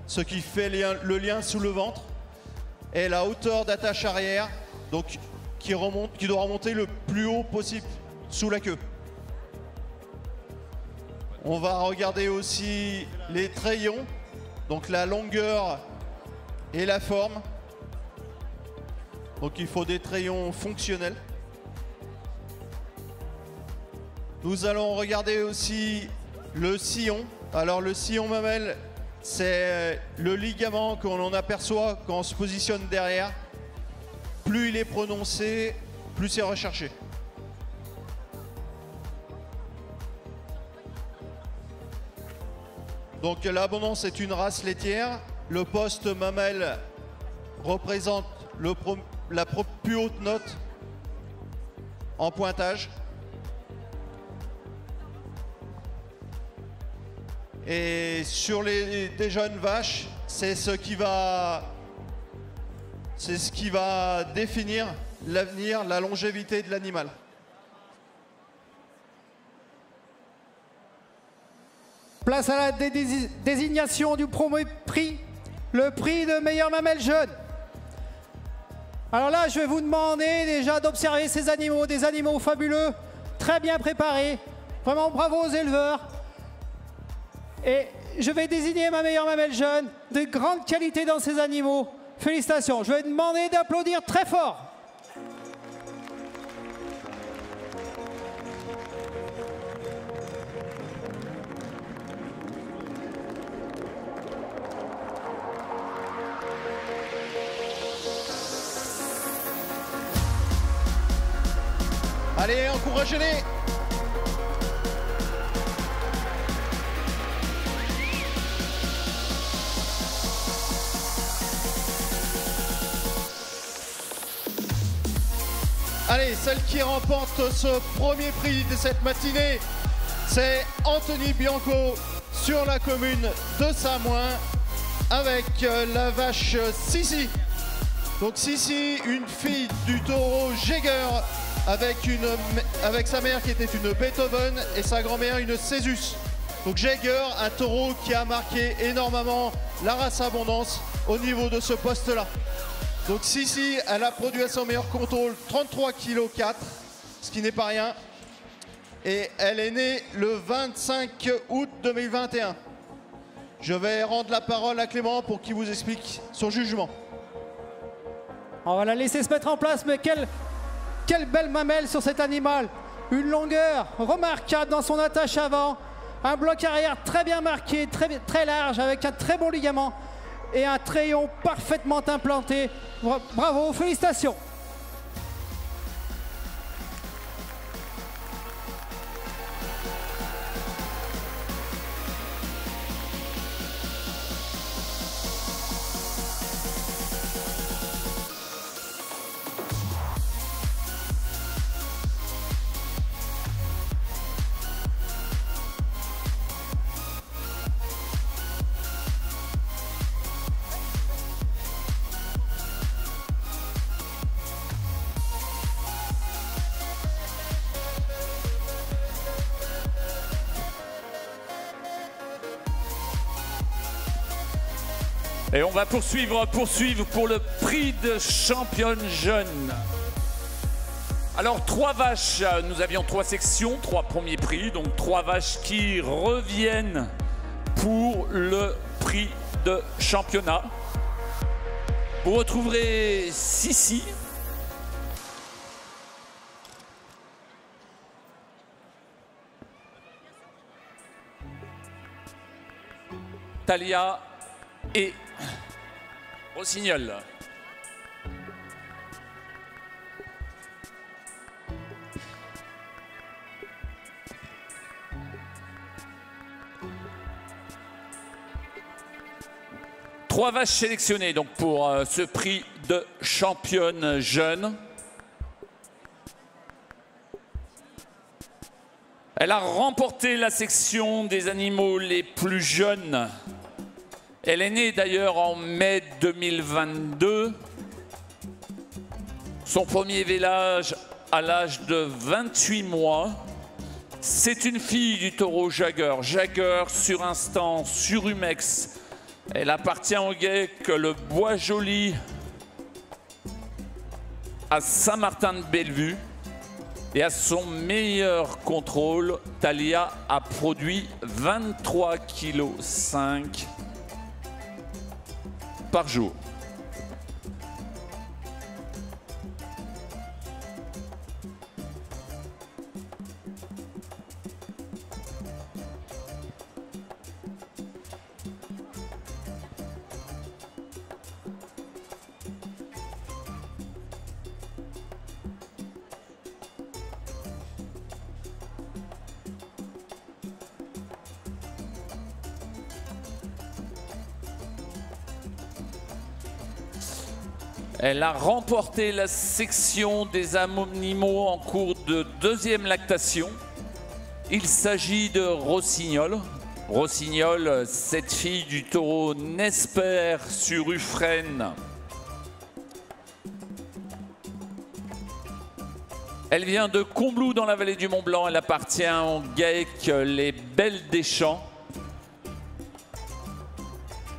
ce qui fait le lien sous le ventre, et la hauteur d'attache arrière, donc qui doit remonter le plus haut possible sous la queue. On va regarder aussi les trayons, donc la longueur et la forme. Donc il faut des trayons fonctionnels. Nous allons regarder aussi le sillon. Alors le sillon mamelle, c'est le ligament qu'on en aperçoit quand on se positionne derrière. Plus il est prononcé, plus c'est recherché. Donc l'Abondance est une race laitière. Le poste mamelle représente la plus haute note en pointage. Et sur des jeunes vaches, c'est ce qui va définir l'avenir, la longévité de l'animal. Place à la désignation du premier prix, le prix de meilleure mamelle jeune. Alors là, je vais vous demander déjà d'observer ces animaux, des animaux fabuleux, très bien préparés. Vraiment bravo aux éleveurs. Et je vais désigner ma meilleure mamelle jeune, de grande qualité dans ces animaux. Félicitations. Je vais demander d'applaudir très fort. Allez, encouragez-les! Allez, celle qui remporte ce premier prix de cette matinée, c'est Anthony Bianco sur la commune de Samoin avec la vache Sissi. Donc Sissi, une fille du taureau Jäger avec sa mère qui était une Beethoven et sa grand-mère une Césus. Donc Jäger, un taureau qui a marqué énormément la race Abondance au niveau de ce poste-là. Donc Sissi, elle a produit à son meilleur contrôle 33,4 kg, ce qui n'est pas rien. Et elle est née le 25 août 2021. Je vais rendre la parole à Clément pour qu'il vous explique son jugement. On va la laisser se mettre en place, mais quelle belle mamelle sur cet animal. Une longueur remarquable dans son attache avant, un bloc arrière très bien marqué, très large, avec un très bon ligament et un trayon parfaitement implanté. Bravo, félicitations. Et on va poursuivre pour le prix de championne jeune. Alors 3 vaches, nous avions 3 sections, 3 premiers prix, donc 3 vaches qui reviennent pour le prix de championnat. Vous retrouverez Sissi, Talia et Rossignol. Trois vaches sélectionnées donc pour ce prix de championne jeune. Elle a remporté la section des animaux les plus jeunes. Elle est née d'ailleurs en mai 2022. Son premier village à l'âge de 28 mois. C'est une fille du taureau Jagger. Jagger sur instant, sur Humex. Elle appartient au GEC le Bois Joli à Saint-Martin-de-Bellevue. Et à son meilleur contrôle, Talia a produit 23,5 kg par jour. Elle a remporté la section des animaux en cours de 2e lactation. Il s'agit de Rossignol. Rossignol, cette fille du taureau Nesper sur Ufresne. Elle vient de Combloux dans la vallée du Mont-Blanc. Elle appartient au GEC Les Belles des Champs.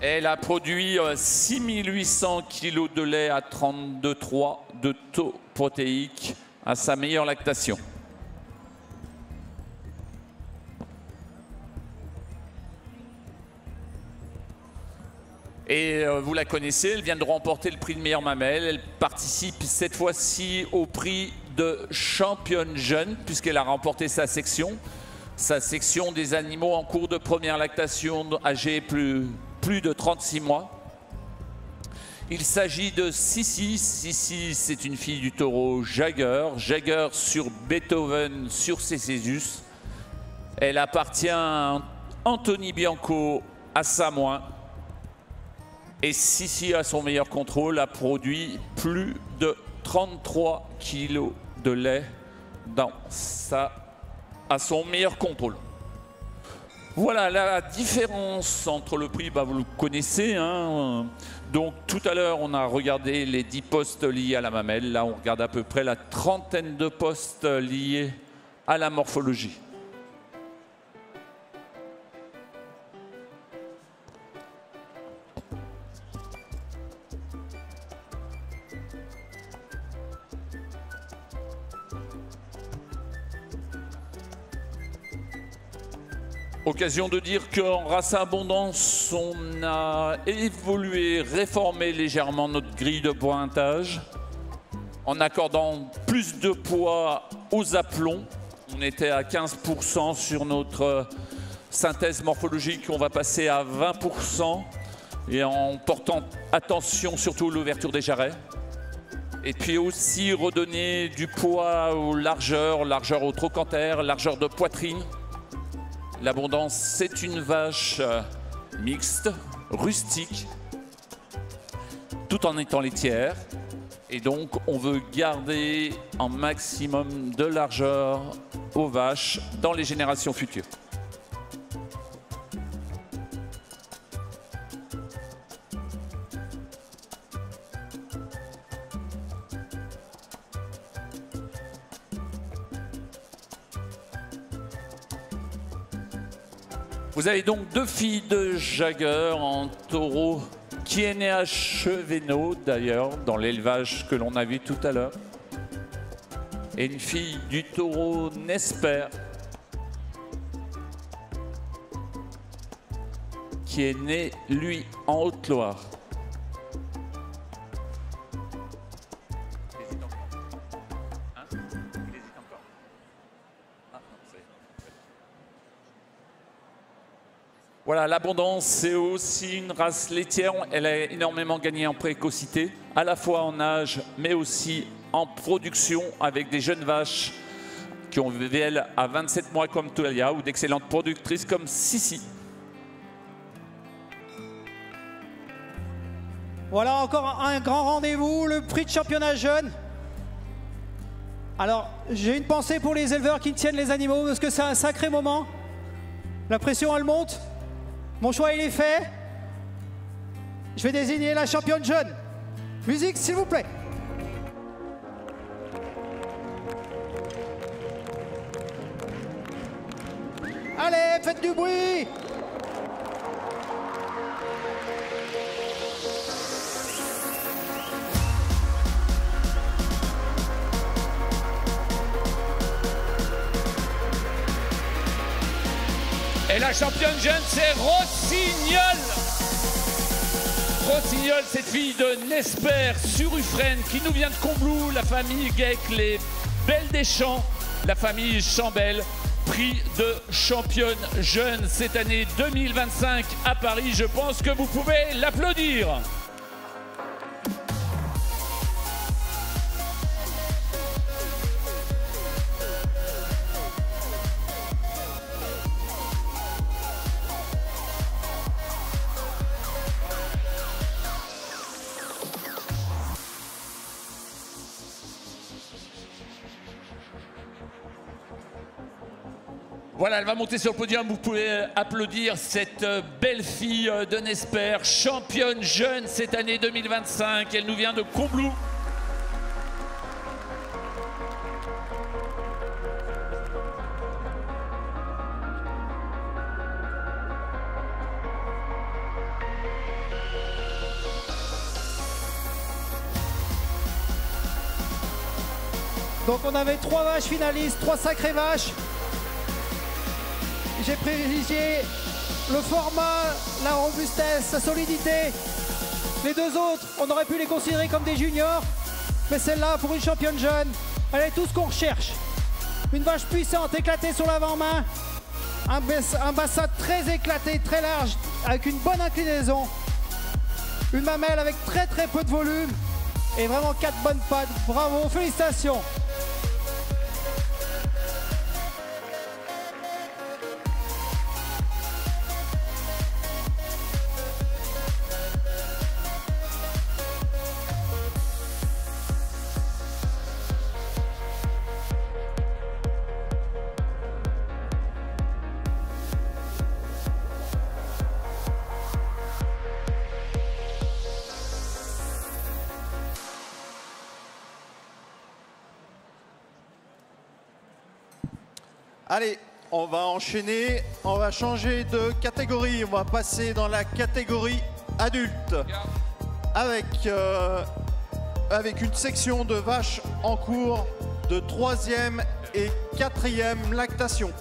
Elle a produit 6800 kg de lait à 32,3 de taux protéique à sa meilleure lactation. Et vous la connaissez, elle vient de remporter le prix de meilleure mamelle. Elle participe cette fois-ci au prix de championne jeune puisqu'elle a remporté sa section des animaux en cours de première lactation âgés plus de 36 mois. Il s'agit de Sissi. Sissi, c'est une fille du taureau Jagger. Jagger sur Beethoven, sur Cécésus. Elle appartient à Anthony Bianco à Samoin. Et Sissi, à son meilleur contrôle, a produit plus de 33 kg de lait à son meilleur contrôle. Voilà la différence entre le prix, vous le connaissez. Hein. Donc tout à l'heure, on a regardé les 10 postes liés à la mamelle. Là, on regarde à peu près la trentaine de postes liés à la morphologie. Occasion de dire qu'en Race Abondance, on a évolué, réformé légèrement notre grille de pointage en accordant plus de poids aux aplombs. On était à 15% sur notre synthèse morphologique, on va passer à 20% et en portant attention surtout à l'ouverture des jarrets. Et puis aussi redonner du poids aux largeurs, largeur au trochanter, largeur de poitrine. L'Abondance, c'est une vache mixte, rustique, tout en étant laitière. Et donc, on veut garder un maximum de largeur aux vaches dans les générations futures. Vous avez donc 2 filles de Jagger en taureau qui est né à Chevenot d'ailleurs, dans l'élevage que l'on a vu tout à l'heure. Et une fille du taureau Nesper, qui est né, lui, en Haute-Loire. Voilà, l'Abondance, c'est aussi une race laitière. Elle a énormément gagné en précocité, à la fois en âge, mais aussi en production, avec des jeunes vaches qui ont VL à 27 mois comme Tolia, ou d'excellentes productrices comme Sissi. Voilà encore un grand rendez-vous, le prix de championnat jeune. Alors, j'ai une pensée pour les éleveurs qui tiennent les animaux, parce que c'est un sacré moment. La pression, elle monte. Mon choix, il est fait. Je vais désigner la championne jeune. Musique, s'il vous plaît. Allez, faites du bruit. Et la championne jeune, c'est Rossignol. Rossignol, cette fille de Nesper sur Ufresne, qui nous vient de Combloux, la famille Geck, les Belles des Champs, la famille Chambel. Prix de championne jeune cette année 2025 à Paris. Je pense que vous pouvez l'applaudir. Voilà, elle va monter sur le podium. Vous pouvez applaudir cette belle fille de Nesper, championne jeune cette année 2025. Elle nous vient de Combloux. Donc on avait 3 vaches finalistes, 3 sacrées vaches. J'ai privilégié le format, la robustesse, sa solidité. Les deux autres, on aurait pu les considérer comme des juniors, mais celle-là, pour une championne jeune, elle est tout ce qu'on recherche. Une vache puissante, éclatée sur l'avant-main, un bassin très éclaté, très large, avec une bonne inclinaison, une mamelle avec très peu de volume, et vraiment 4 bonnes pattes. Bravo, félicitations. Allez, on va enchaîner, on va changer de catégorie, on va passer dans la catégorie adulte avec une section de vaches en cours de 3e et 4e lactation.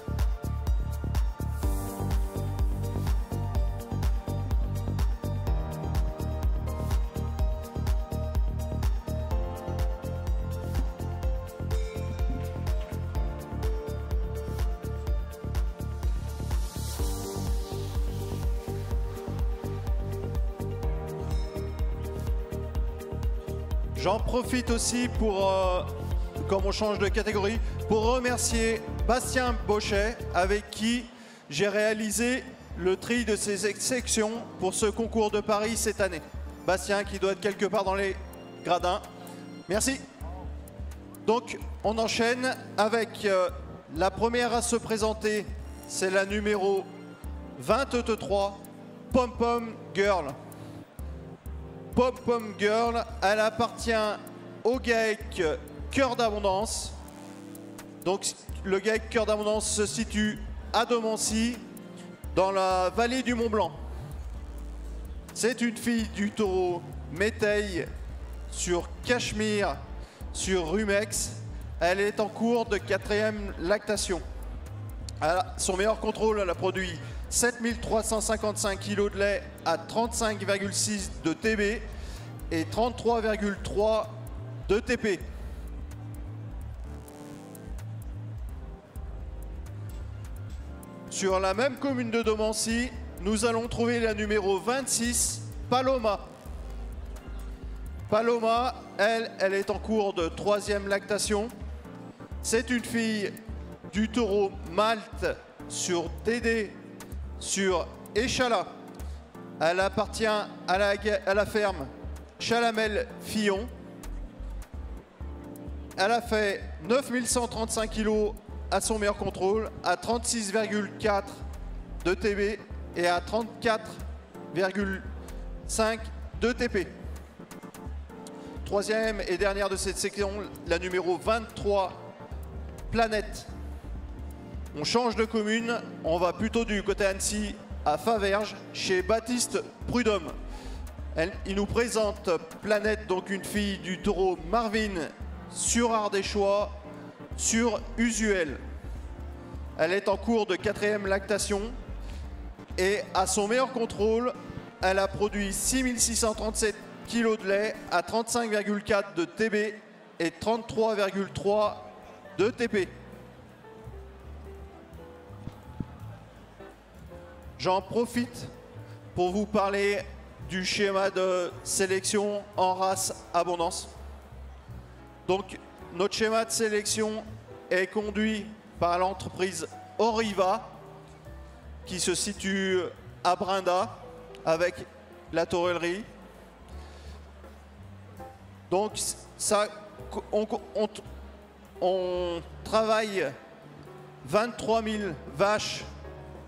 J'en profite aussi pour, comme on change de catégorie, pour remercier Bastien Bochet, avec qui j'ai réalisé le tri de ces sections pour ce concours de Paris cette année. Bastien qui doit être quelque part dans les gradins. Merci. Donc on enchaîne avec la première à se présenter, c'est la numéro 23, Pom Pom Girl. Pom Pom Girl, elle appartient au GAEC Cœur d'Abondance. Donc le GAEC Cœur d'Abondance se situe à Domancy, dans la vallée du Mont Blanc. C'est une fille du taureau Méteille sur Cachemire sur Rumex. Elle est en cours de 4e lactation. Son meilleur contrôle, elle a produit 7355 kg de lait à 35,6 de TB et 33,3 de TP. Sur la même commune de Domancy, nous allons trouver la numéro 26, Paloma. Paloma, elle est en cours de 3e lactation. C'est une fille du taureau Malte sur DD sur Échalas. Elle appartient à la ferme Chalamel-Fillon. Elle a fait 9135 kg à son meilleur contrôle, à 36,4 de TB et à 34,5 de TP. Troisième et dernière de cette section, la numéro 23, Planète. On change de commune, on va plutôt du côté Annecy à Faverges, chez Baptiste Prudhomme. Il nous présente Planète, donc une fille du taureau Marvin sur Ardéchois, sur Usuel. Elle est en cours de 4e lactation et à son meilleur contrôle, elle a produit 6637 kg de lait à 35,4 de TB et 33,3 de TP. J'en profite pour vous parler du schéma de sélection en race abondance. Donc, notre schéma de sélection est conduit par l'entreprise Oriva, qui se situe à Brinda, avec la taureillerie. Donc, ça, on travaille 23 000 vaches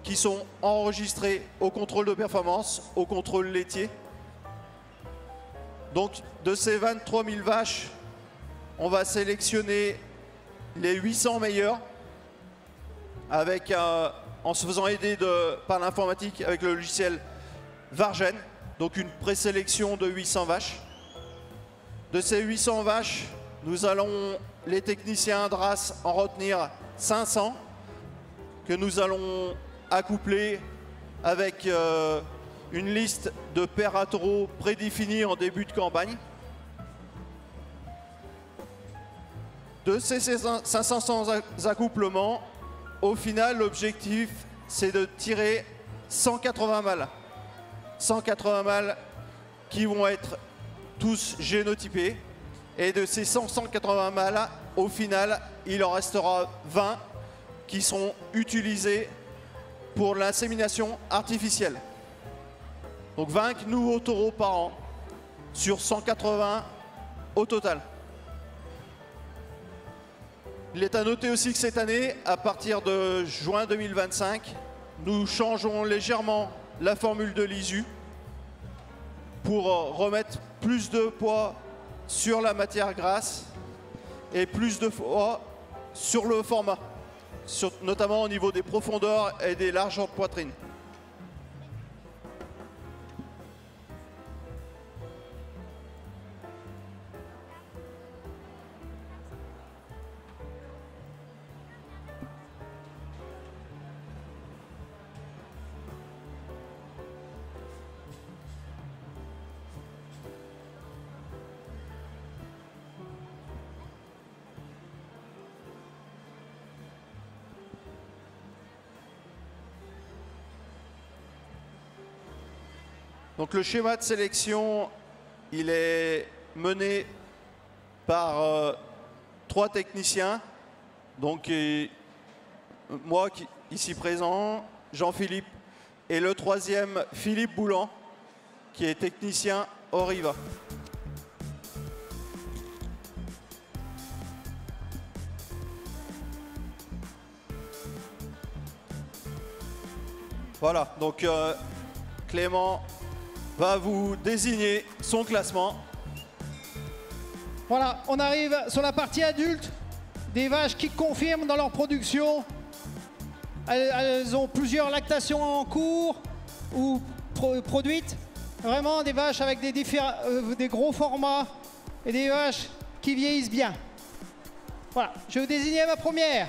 qui sont enregistrées au contrôle de performance, au contrôle laitier. Donc, de ces 23 000 vaches, on va sélectionner les 800 meilleurs avec, en se faisant aider par l'informatique avec le logiciel Vargen, donc une présélection de 800 vaches. De ces 800 vaches, nous allons, les techniciens de race, en retenir 500 que nous allons accoupler avec une liste de paires à taureaux prédéfinie en début de campagne. De ces 500 accouplements, au final, l'objectif, c'est de tirer 180 mâles. 180 mâles qui vont être tous génotypés. Et de ces 180 mâles, au final, il en restera 20 qui seront utilisés pour l'insémination artificielle. Donc 20 nouveaux taureaux par an sur 180 au total. Il est à noter aussi que cette année, à partir de juin 2025, nous changeons légèrement la formule de l'ISU pour remettre plus de poids sur la matière grasse et plus de poids sur le format, notamment au niveau des profondeurs et des largeurs de poitrine. Donc le schéma de sélection, il est mené par 3 techniciens. Donc moi ici présent, Jean-Philippe, et le 3e, Philippe Boulan, qui est technicien Oriva. Voilà, donc Clément va vous désigner son classement. Voilà, on arrive sur la partie adulte, des vaches qui confirment dans leur production. Elles ont plusieurs lactations en cours ou produites. Vraiment des vaches avec des gros formats et des vaches qui vieillissent bien. Voilà, je vais vous désigner ma première.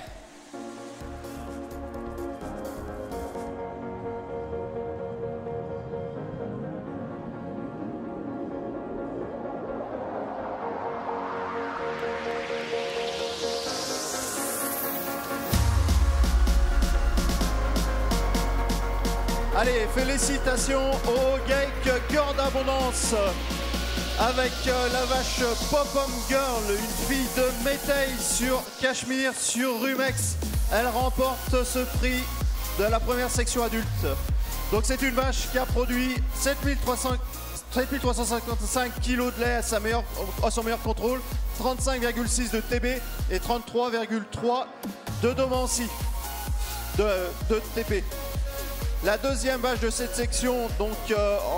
Allez, félicitations au GAEC Cœur d'Abondance avec la vache Pop-Up Girl, une fille de Méteil sur Cachemire, sur Rumex. Elle remporte ce prix de la première section adulte. Donc c'est une vache qui a produit 7355 kg de lait à son meilleur contrôle, 35,6 de TB et 33,3 de Domancy, de TP. La deuxième vache de cette section, donc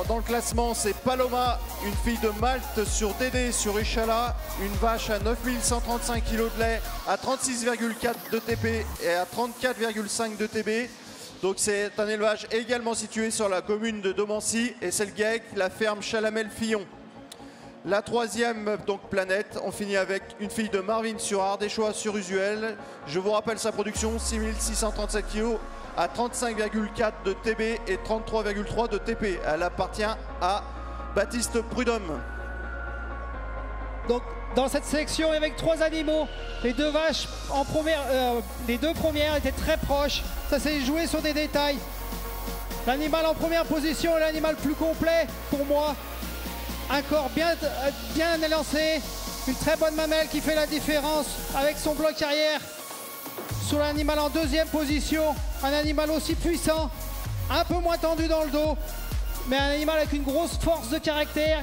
dans le classement, c'est Paloma, une fille de Malte sur Dédé, sur Échala, une vache à 9135 kg de lait, à 36,4 de TP et à 34,5 de TB. Donc c'est un élevage également situé sur la commune de Domancy et c'est le GAEC, la ferme Chalamel-Fillon. La troisième, donc Planète, on finit avec une fille de Marvin sur Ardéchois sur Usuel. Je vous rappelle sa production, 6637 kg à 35,4 de TB et 33,3 de TP. Elle appartient à Baptiste Prudhomme. Donc dans cette section avec 3 animaux, les deux vaches en première, les deux premières étaient très proches. Ça s'est joué sur des détails. L'animal en première position est l'animal plus complet pour moi. Un corps bien élancé, une très bonne mamelle qui fait la différence avec son bloc arrière. Sur l'animal en deuxième position, un animal aussi puissant, un peu moins tendu dans le dos, mais un animal avec une grosse force de caractère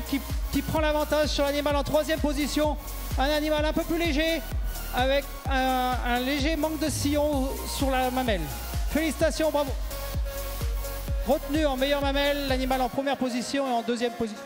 qui prend l'avantage sur l'animal en troisième position. Un animal un peu plus léger, avec un léger manque de sillon sur la mamelle. Félicitations, bravo. Retenu en meilleure mamelle, l'animal en première position et en deuxième position.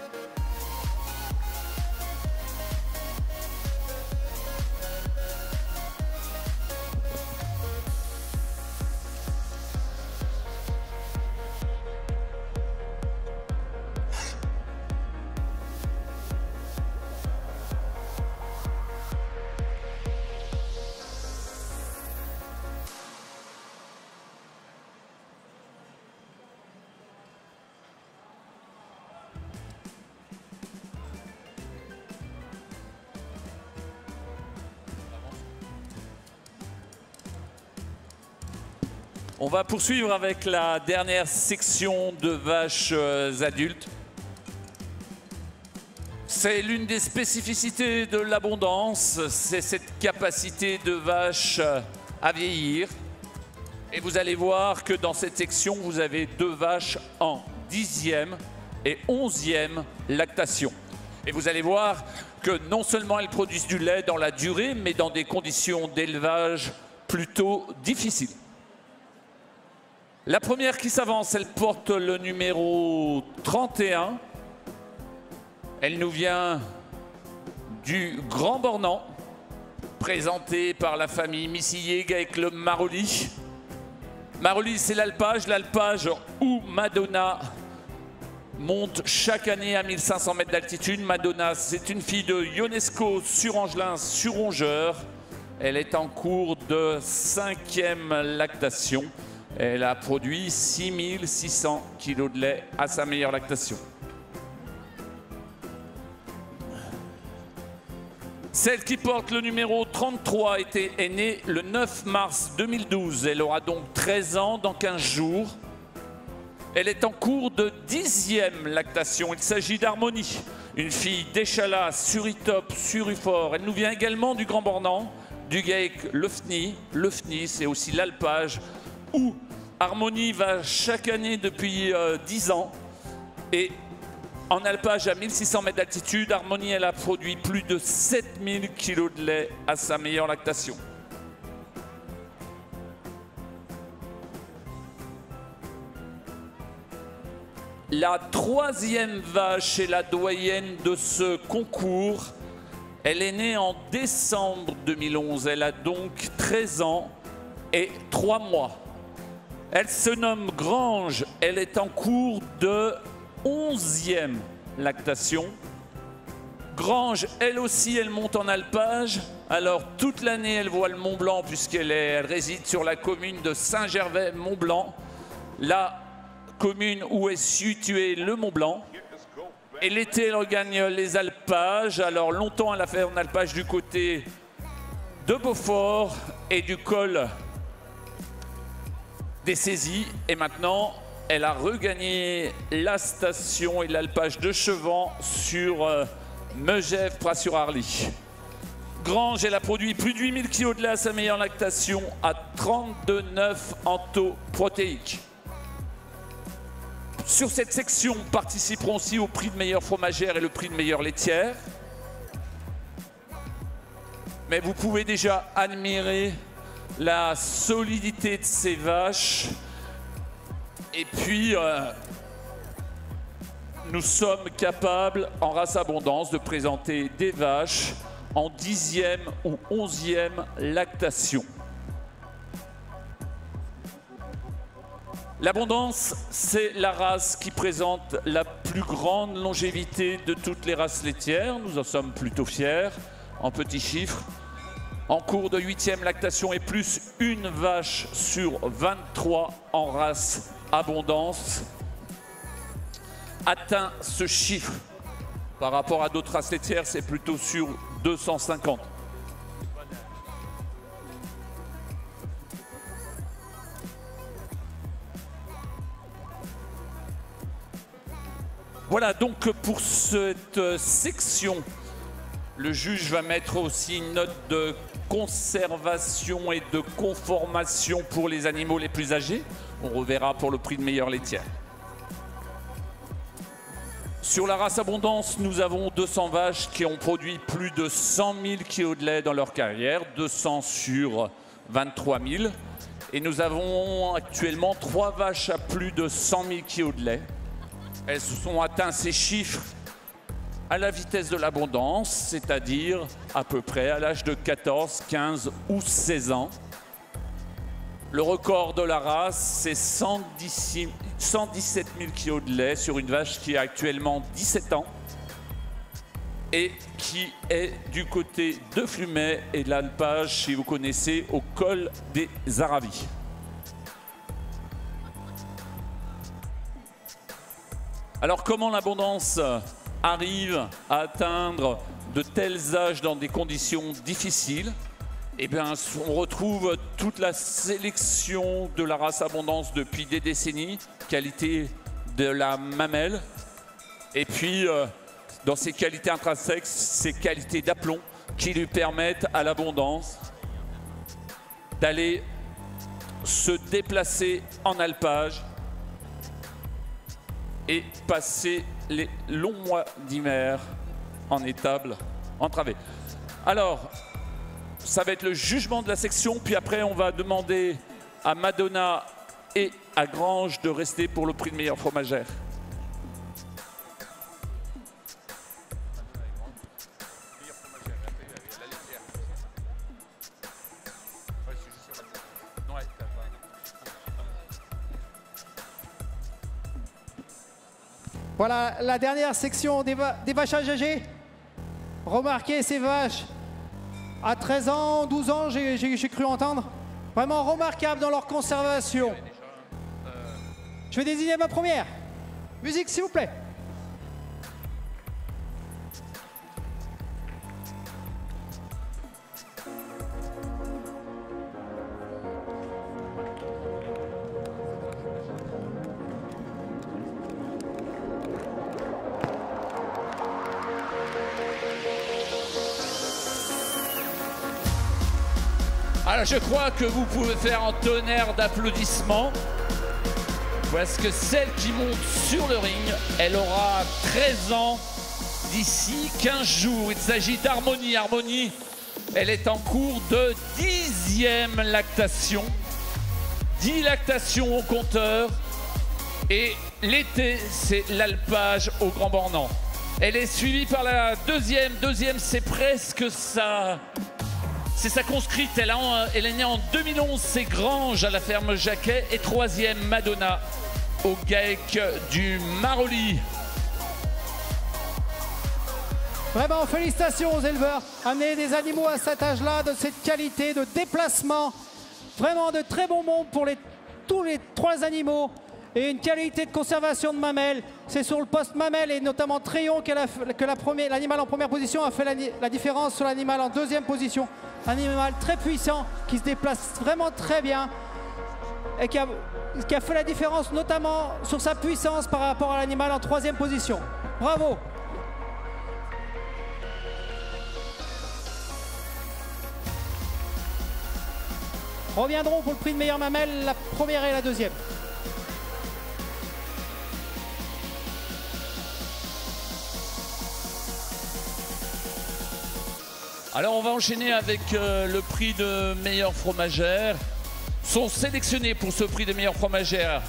On va poursuivre avec la dernière section de vaches adultes. C'est l'une des spécificités de l'abondance, c'est cette capacité de vache à vieillir. Et vous allez voir que dans cette section, vous avez 2 vaches en 10e et 11e lactation. Et vous allez voir que non seulement elles produisent du lait dans la durée, mais dans des conditions d'élevage plutôt difficiles. La première qui s'avance, elle porte le numéro 31. Elle nous vient du Grand Bornand, présentée par la famille Missillég avec le Maroli. Maroli, c'est l'alpage où Madonna monte chaque année à 1500 mètres d'altitude. Madonna, c'est une fille de Ionesco sur Angelin, sur Rongeur. Elle est en cours de 5e lactation. Elle a produit 6600 kg de lait à sa meilleure lactation. Celle qui porte le numéro 33 est née le 9 mars 2012. Elle aura donc 13 ans dans 15 jours. Elle est en cours de 10e lactation. Il s'agit d'Harmonie, une fille d'Échala, sur Itop, sur Ufort. Elle nous vient également du Grand Bornand, du GAEC Lefny. Lefny, c'est aussi l'alpage où Harmonie va chaque année depuis 10 ans. Et en alpage à 1600 mètres d'altitude, Harmonie, elle a produit plus de 7000 kg de lait à sa meilleure lactation. La 3e vache est la doyenne de ce concours. Elle est née en décembre 2011. Elle a donc 13 ans et 3 mois. Elle se nomme Grange. Elle est en cours de 11e lactation. Grange, elle aussi, elle monte en alpage. Alors, toute l'année, elle voit le Mont Blanc puisqu'elle réside sur la commune de Saint-Gervais-Mont-Blanc, la commune où est situé le Mont Blanc. Et l'été, elle regagne les alpages. Alors, longtemps, elle a fait un alpage du côté de Beaufort et du col des Saisies. Et maintenant, elle a regagné la station et l'alpage de Chevant sur Megève-Pras-sur-Arly. Grange, elle a produit plus de 8000 kg de lait à sa meilleure lactation à 32,9 en taux protéique. Sur cette section, participeront aussi au prix de meilleure fromagère et le prix de meilleure laitière. Mais vous pouvez déjà admirer la solidité de ces vaches. Et puis, nous sommes capables, en race abondance, de présenter des vaches en 10e ou 11e lactation. L'abondance, c'est la race qui présente la plus grande longévité de toutes les races laitières. Nous en sommes plutôt fiers, en petits chiffres. En cours de 8e lactation et plus une vache sur 23 en race abondance atteint ce chiffre. Par rapport à d'autres races laitières, c'est plutôt sur 250. Voilà donc pour cette section. Le juge va mettre aussi une note de conservation et de conformation pour les animaux les plus âgés. On reverra pour le prix de meilleure laitière. Sur la race abondance, nous avons 200 vaches qui ont produit plus de 100 000 kg de lait dans leur carrière, 200 sur 23 000. Et nous avons actuellement 3 vaches à plus de 100 000 kg de lait. Elles ont atteint ces chiffres à la vitesse de l'abondance, c'est-à-dire à peu près à l'âge de 14, 15 ou 16 ans. Le record de la race, c'est 117 000 kg de lait sur une vache qui a actuellement 17 ans et qui est du côté de Flumet et de l'alpage, si vous connaissez, au col des Aravis. Alors, comment l'abondance arrive à atteindre de tels âges dans des conditions difficiles? Eh bien, on retrouve toute la sélection de la race abondance depuis des décennies, qualité de la mamelle, et puis dans ses qualités intrinsèques, ses qualités d'aplomb qui lui permettent à l'abondance d'aller se déplacer en alpage et passer les longs mois d'hiver en étable, en travée. Alors, ça va être le jugement de la section, puis après on va demander à Madonna et à Grange de rester pour le prix de meilleure fromagère. Voilà la dernière section des vaches âgées. Remarquez ces vaches à 13 ans, 12 ans, j'ai cru entendre. Vraiment remarquables dans leur conservation. Je vais désigner ma première. Musique, s'il vous plaît. Alors je crois que vous pouvez faire un tonnerre d'applaudissements parce que celle qui monte sur le ring, elle aura 13 ans d'ici 15 jours. Il s'agit d'Harmonie. Harmonie, elle est en cours de 10e lactation. 10 lactations au compteur. Et l'été, c'est l'alpage au Grand Bornand. Elle est suivie par la deuxième. Deuxième, c'est presque ça. C'est sa conscrite, elle est née en 2011, c'est Grange à la ferme Jacquet. Et troisième, Madonna. au GAEC du Marolly. Vraiment, félicitations aux éleveurs. Amener des animaux à cet âge-là, de cette qualité, de déplacement. Vraiment de très bons monts pour tous les 3 animaux. Et une qualité de conservation de mamelles. C'est sur le poste mamelle et notamment Trayon que l'animal en première position a fait la différence sur l'animal en deuxième position. Un animal très puissant qui se déplace vraiment très bien et qui a fait la différence notamment sur sa puissance par rapport à l'animal en troisième position. Bravo! Reviendront pour le prix de meilleure mamelle, la première et la deuxième. Alors on va enchaîner avec le prix de meilleure fromagère. Sont sélectionnés pour ce prix de meilleure fromagère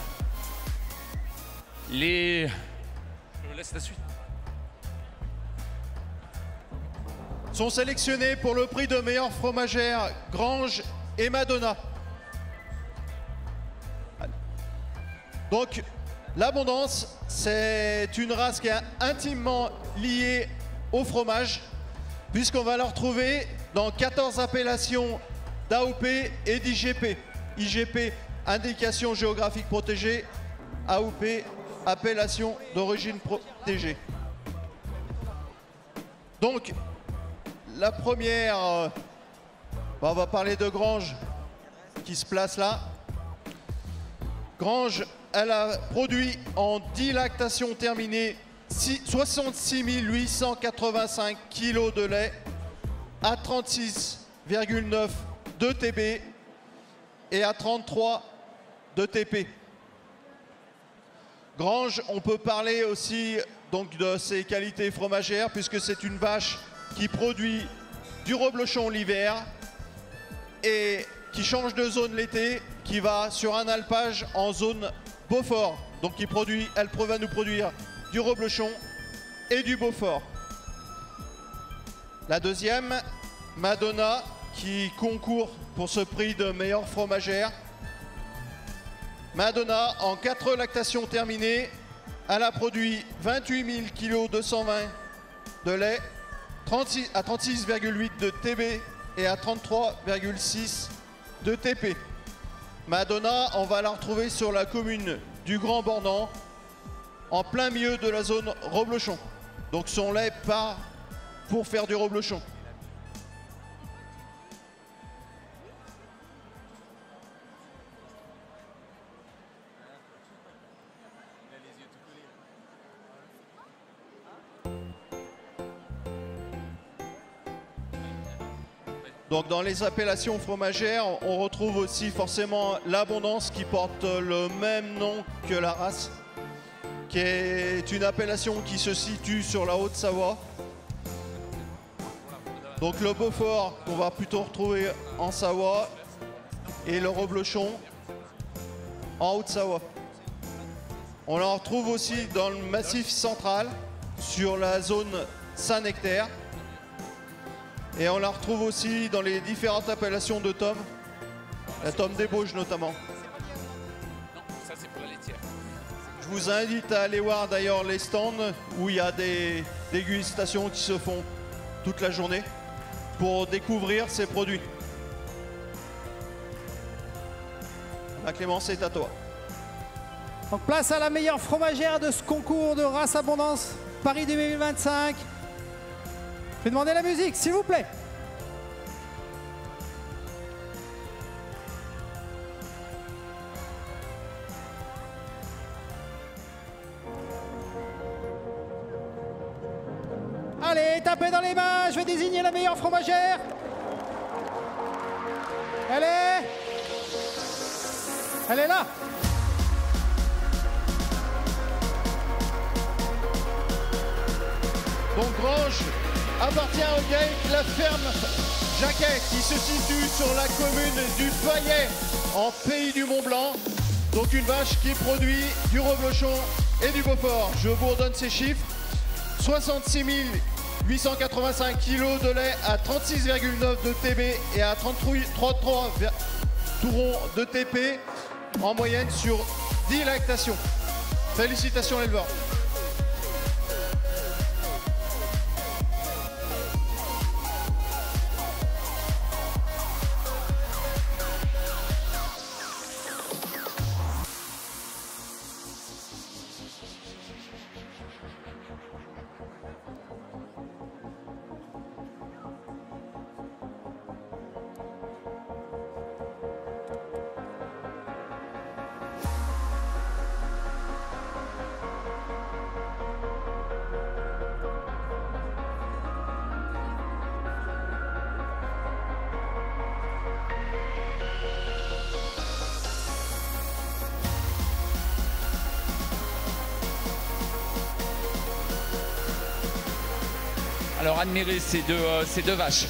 les... Je laisse la suite. Sont sélectionnés pour le prix de meilleure fromagère Grange et Madonna. Donc l'Abondance, c'est une race qui est intimement liée au fromage, puisqu'on va la retrouver dans 14 appellations d'AOP et d'IGP. IGP, indication géographique protégée, AOP, appellation d'origine protégée. Donc, la première, on va parler de Grange, qui se place là. Grange, elle a produit en 10 lactations terminées 66 885 kg de lait à 36,9 de TB et à 33 de TP. Grange, on peut parler aussi donc de ses qualités fromagères puisque c'est une vache qui produit du reblochon l'hiver et qui change de zone l'été, qui va sur un alpage en zone Beaufort. Donc elle va nous produire du reblochon et du Beaufort. La deuxième, Madonna, qui concourt pour ce prix de meilleure fromagère. Madonna, en 4 lactations terminées, elle a produit 28 000 kg 220 de lait à 36,8 de TB et à 33,6 de TP. Madonna, on va la retrouver sur la commune du Grand Bornand, en plein milieu de la zone reblochon. Donc son lait part pour faire du reblochon. Donc dans les appellations fromagères, on retrouve aussi forcément l'Abondance qui porte le même nom que la race, qui est une appellation qui se situe sur la Haute-Savoie. Donc le Beaufort qu'on va plutôt retrouver en Savoie et le reblochon en Haute-Savoie. On la retrouve aussi dans le Massif central sur la zone Saint-Nectaire. Et on la retrouve aussi dans les différentes appellations de tomes, la tome des Bauges notamment. Non, ça c'est pour la laitière. Je vous invite à aller voir d'ailleurs les stands où il y a des dégustations qui se font toute la journée pour découvrir ces produits. La Clémence, c'est à toi. Donc place à la meilleure fromagère de ce concours de race Abondance Paris 2025. Je vais demander la musique, s'il vous plaît. Allez, tapez dans les mains, je vais désigner la meilleure fromagère. Elle est là. Donc Grange appartient au GAEC la ferme Jacquet qui se situe sur la commune du Fayet en Pays du Mont-Blanc. Donc une vache qui produit du reblochon et du Beaufort. Je vous redonne ces chiffres. 66 885 kg de lait à 36,9 de TB et à 33 tout rond de TP en moyenne sur 10 lactations. Félicitations l'éleveur. Alors admirez ces deux vaches.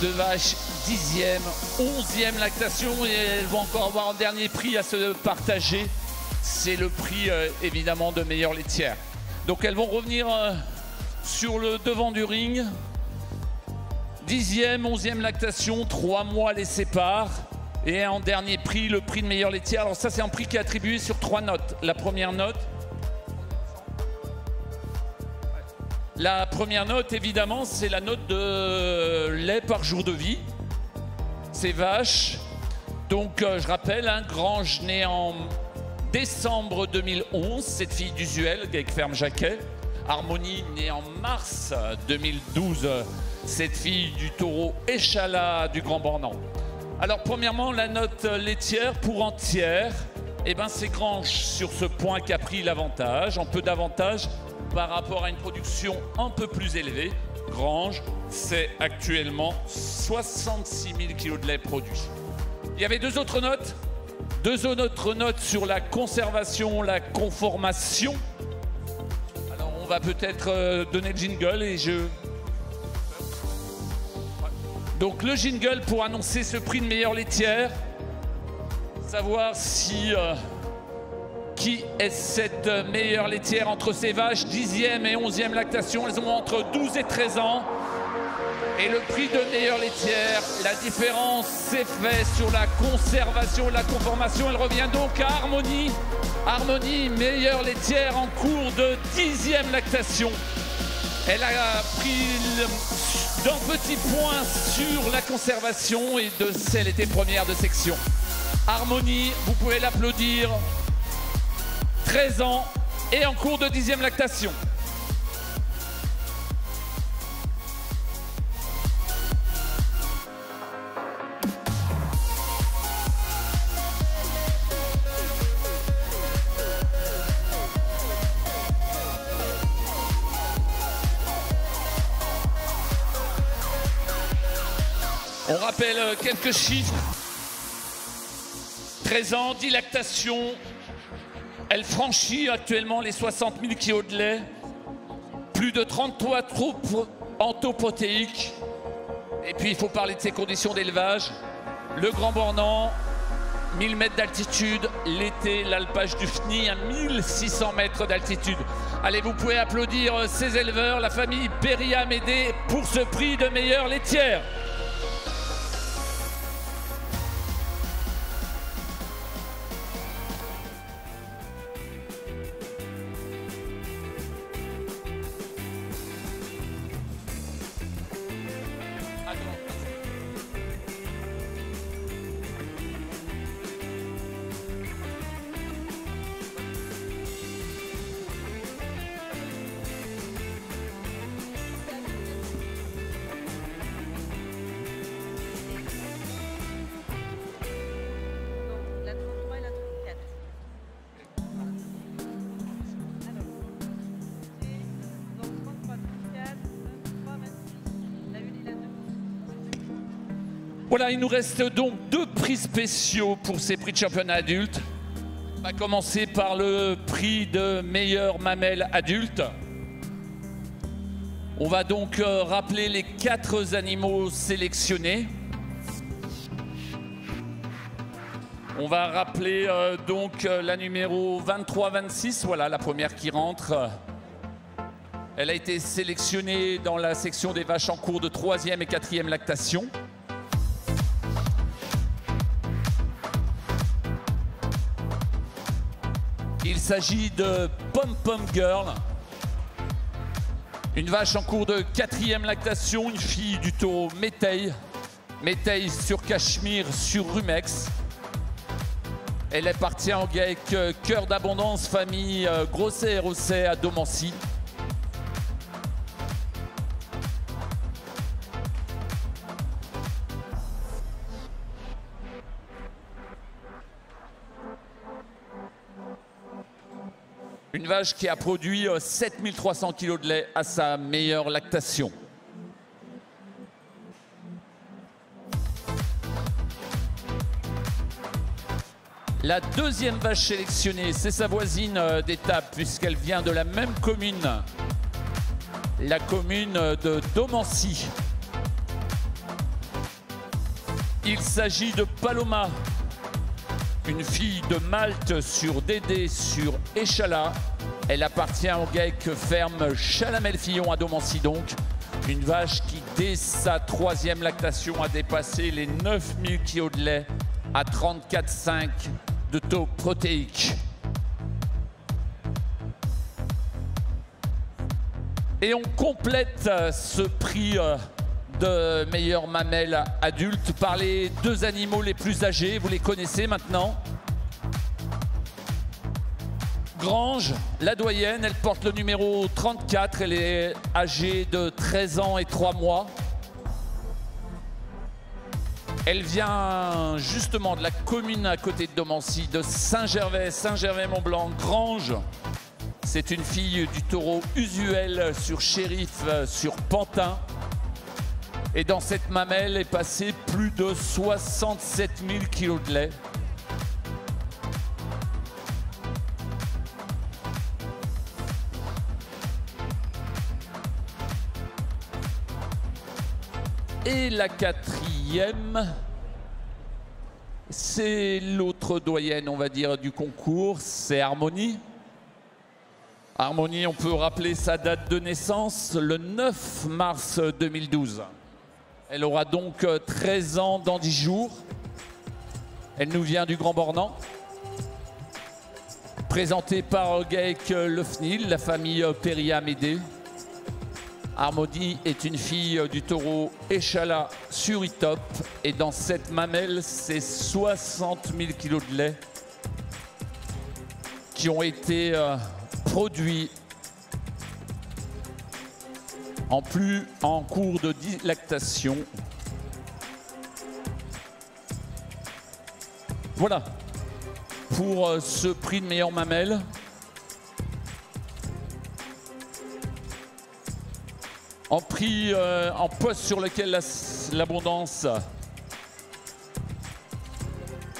Deux vaches 10e, 11e lactation et elles vont encore avoir un dernier prix à se partager. C'est le prix évidemment de meilleure laitière. Donc elles vont revenir sur le devant du ring. 10e, 11e lactation, 3 mois les séparent. Et en dernier prix, le prix de meilleure laitière. Alors ça c'est un prix qui est attribué sur 3 notes. La première note, évidemment, c'est la note de lait par jour de vie. Ces vaches, donc je rappelle, Grange née en décembre 2011, cette fille d'Usuel avec Ferme Jacquet. Harmonie née en mars 2012, cette fille du taureau Échalas du Grand Bornand. Alors premièrement, la note laitière pour entière, eh ben, c'est Grange sur ce point qui a pris l'avantage, un peu d'avantage par rapport à une production un peu plus élevée. Grange, c'est actuellement 66 000 kg de lait produit. Il y avait deux autres notes sur la conservation, la conformation. Alors on va peut-être donner le jingle et Donc le jingle pour annoncer ce prix de meilleure laitière. Savoir si... qui est cette meilleure laitière entre ces vaches 10e et 11e lactation. Elles ont entre 12 et 13 ans. Et le prix de meilleure laitière, la différence s'est faite sur la conservation et la conformation. Elle revient donc à Harmonie. Harmonie, meilleure laitière en cours de 10e lactation. Elle a pris d'un petit point sur la conservation et elle était première de section. Harmonie, vous pouvez l'applaudir. 13 ans et en cours de 10e lactation. On rappelle quelques chiffres. 13 ans, 10 lactations. Elle franchit actuellement les 60 000 kg de lait, plus de 33 troupes entoprotéiques. Et puis il faut parler de ses conditions d'élevage. Le Grand Bornand, 1000 mètres d'altitude. L'été, l'alpage du FNI à 1600 mètres d'altitude. Allez, vous pouvez applaudir ces éleveurs, la famille Perry-Amédée, pour ce prix de meilleure laitière. Voilà, il nous reste donc 2 prix spéciaux pour ces prix de championnat adulte. On va commencer par le prix de meilleure mamelle adulte. On va donc rappeler les 4 animaux sélectionnés. On va rappeler donc la numéro 23-26, voilà la première qui rentre. Elle a été sélectionnée dans la section des vaches en cours de 3e et 4e lactation. Il Il s'agit de Pom Pom Girl. Une vache en cours de 4e lactation, une fille du taureau Méteil. Méteil sur Cachemire, sur Rumex. Elle appartient au GAEC Cœur d'Abondance, famille Grosset-Rosset à Domancy. Une vache qui a produit 7300 kg de lait à sa meilleure lactation. La deuxième vache sélectionnée, c'est sa voisine d'étape puisqu'elle vient de la même commune, la commune de Domancy. Il s'agit de Paloma, une fille de Malte sur Dédé sur Échalas. Elle appartient au GAEC ferme Chalamel-Fillon à Domancy donc. Une vache qui, dès sa 3e lactation, a dépassé les 9000 kg de lait à 34,5 de taux protéique. Et on complète ce prix de meilleure mamelle adulte par les 2 animaux les plus âgés. Vous les connaissez maintenant. Grange, la doyenne, elle porte le numéro 34. Elle est âgée de 13 ans et 3 mois. Elle vient justement de la commune à côté de Domancy, de Saint-Gervais, Saint-Gervais-Mont-Blanc. Grange, c'est une fille du taureau Usuel sur Shérif, sur Pantin. Et dans cette mamelle est passé plus de 67 000 kg de lait. Et la 4e, c'est l'autre doyenne, on va dire, du concours, c'est Harmonie. Harmonie, on peut rappeler sa date de naissance, le 9 mars 2012. Elle aura donc 13 ans dans 10 jours. Elle nous vient du Grand Bornand. Présentée par GAEC Le Fnil, la famille Perry-Amédée. Harmonie est une fille du taureau Échalas sur Itop. Et dans cette mamelle, c'est 60 000 kg de lait qui ont été produits en cours de lactation. Voilà pour ce prix de meilleure mamelle. En prix, en poste sur lequel l'Abondance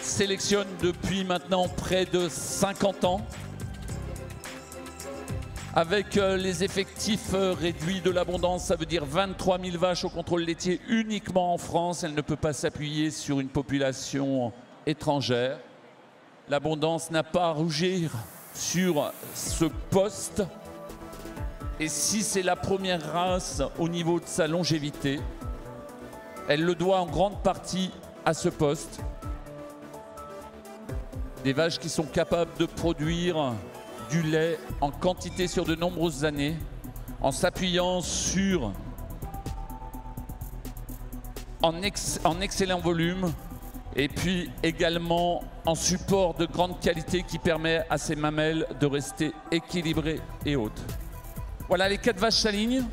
sélectionne depuis maintenant près de 50 ans. Avec les effectifs réduits de l'Abondance, ça veut dire 23 000 vaches au contrôle laitier uniquement en France. Elle ne peut pas s'appuyer sur une population étrangère. L'Abondance n'a pas à rougir sur ce poste. Et si c'est la première race au niveau de sa longévité, elle le doit en grande partie à ce poste. Des vaches qui sont capables de produire du lait en quantité sur de nombreuses années, en s'appuyant sur en excellent volume et puis également en support de grande qualité qui permet à ces mamelles de rester équilibrées et hautes. Voilà, les 4 vaches s'alignent.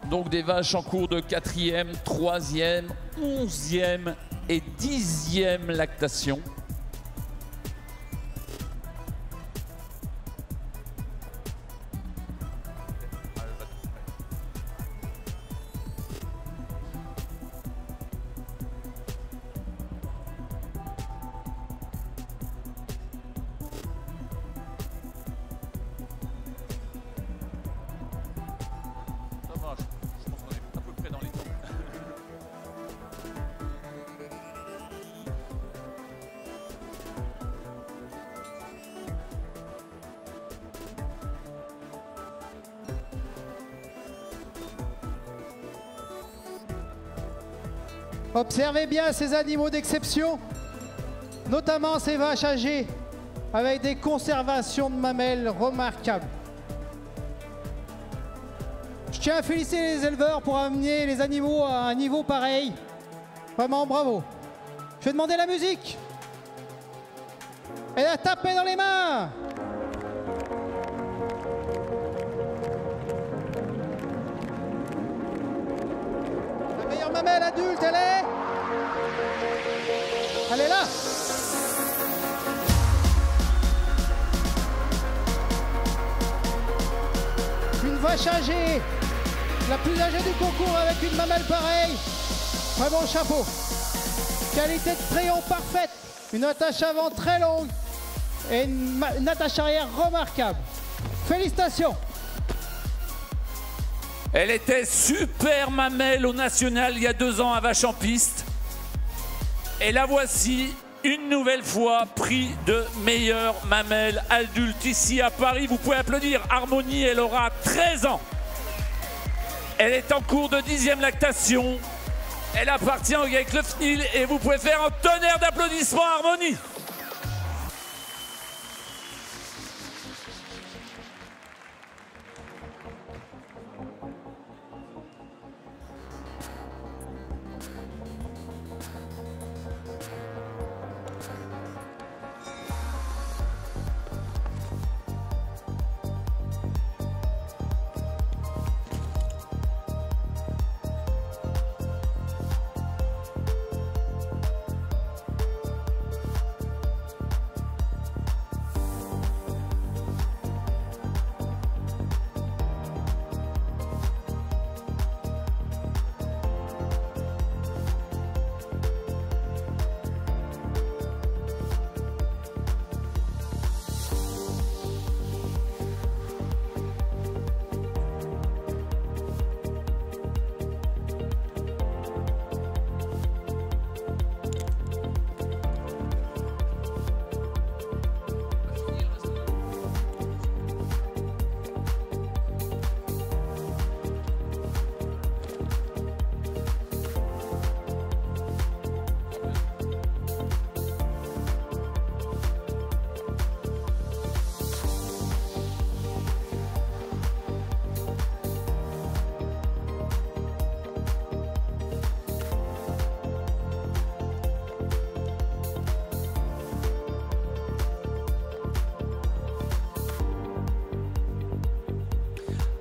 Donc des vaches en cours de 4e, 3e, 11e et 10e lactation. Observez bien ces animaux d'exception, notamment ces vaches âgées, avec des conservations de mamelles remarquables. Je tiens à féliciter les éleveurs pour amener les animaux à un niveau pareil. Vraiment, bravo. Je vais demander la musique. Et la taper dans les mains. La meilleure mamelle adulte, elle est... Elle est là. Une vache âgée, la plus âgée du concours avec une mamelle pareille. Vraiment chapeau. Qualité de crayon parfaite. Une attache avant très longue et une attache arrière remarquable. Félicitations. Elle était super mamelle au national il y a 2 ans à Vache en piste. Et la voici une nouvelle fois prix de meilleure mamelle adulte ici à Paris. Vous pouvez applaudir Harmonie, elle aura 13 ans. Elle est en cours de 10e lactation. Elle appartient au GAEC Le FNIL et vous pouvez faire un tonnerre d'applaudissements à Harmonie.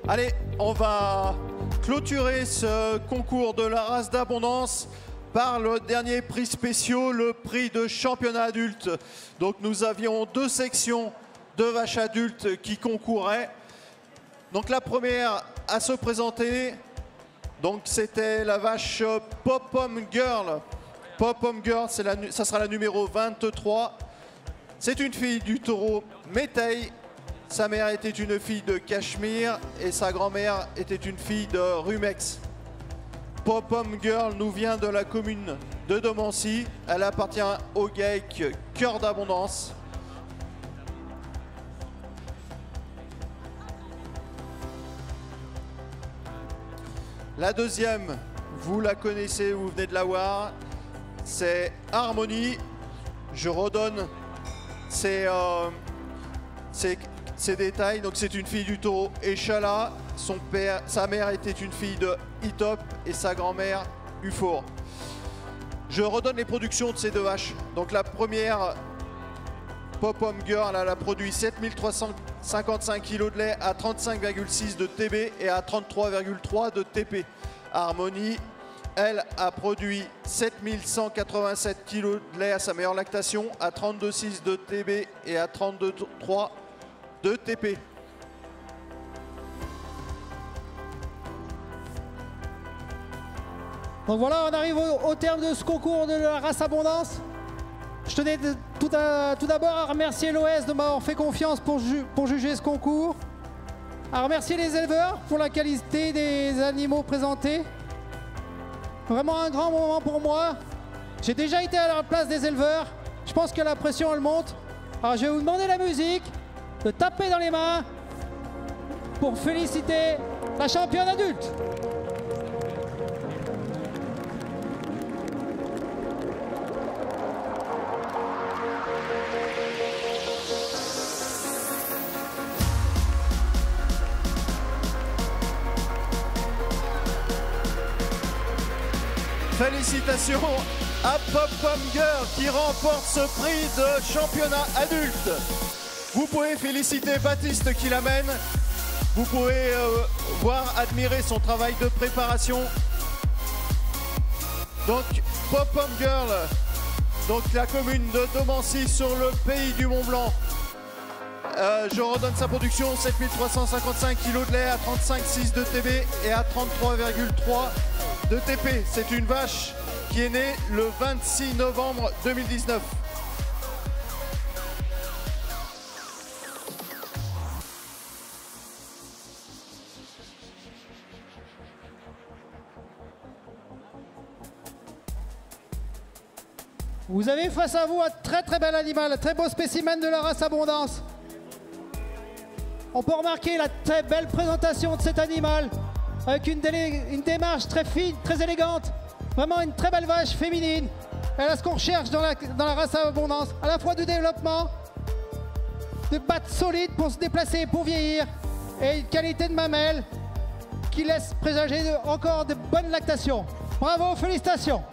Allez, on va clôturer ce concours de la race d'abondance par le dernier prix spécial, le prix de championnat adulte. Donc nous avions 2 sections de vaches adultes qui concouraient. Donc la première à se présenter, donc c'était la vache Pop-Pom Girl. Pop-Pom Girl, ça sera la numéro 23. C'est une fille du taureau Métail. Sa mère était une fille de Cachemire et sa grand-mère était une fille de Rumex. Pop-Pom Girl nous vient de la commune de Domancy. Elle appartient au GAEC Cœur d'Abondance. La deuxième, vous la connaissez, vous venez de la voir, c'est Harmonie. Je redonne ces détails. Donc c'est une fille du taureau Échala. Sa mère était une fille de Hitop et sa grand-mère Ufour. Je redonne les productions de ces 2 vaches. Donc la première, Pop-Pom Girl, elle a produit 7355 kg de lait à 35,6 de TB et à 33,3 de TP. Harmonie, elle a produit 7187 kg de lait à sa meilleure lactation à 32,6 de TB et à 32,3 de TP. Donc voilà, on arrive au terme de ce concours de la race abondance. Je tenais tout d'abord à remercier l'OS de m'avoir fait confiance pour juger ce concours. À remercier les éleveurs pour la qualité des animaux présentés. Vraiment un grand moment pour moi. J'ai déjà été à la place des éleveurs. Je pense que la pression elle monte. Alors je vais vous demander la musique, de taper dans les mains pour féliciter la championne adulte. félicitations à Pop Pom Girl qui remporte ce prix de championnat adulte. Vous pouvez féliciter Baptiste qui l'amène. Vous pouvez voir, admirer son travail de préparation. Donc Pop Pom Girl, donc la commune de Domancy sur le pays du Mont Blanc. Je redonne sa production, 7355 kg de lait à 35,6 de TB et à 33,3 de TP. C'est une vache qui est née le 26 novembre 2019. Vous avez face à vous un très très bel animal, un très beau spécimen de la race Abondance. On peut remarquer la très belle présentation de cet animal avec une démarche très fine, très élégante. Vraiment une très belle vache féminine. Elle a ce qu'on recherche dans la race Abondance, à la fois du développement, de pattes solides pour se déplacer, pour vieillir, et une qualité de mamelle qui laisse présager encore de bonnes lactations. Bravo, félicitations.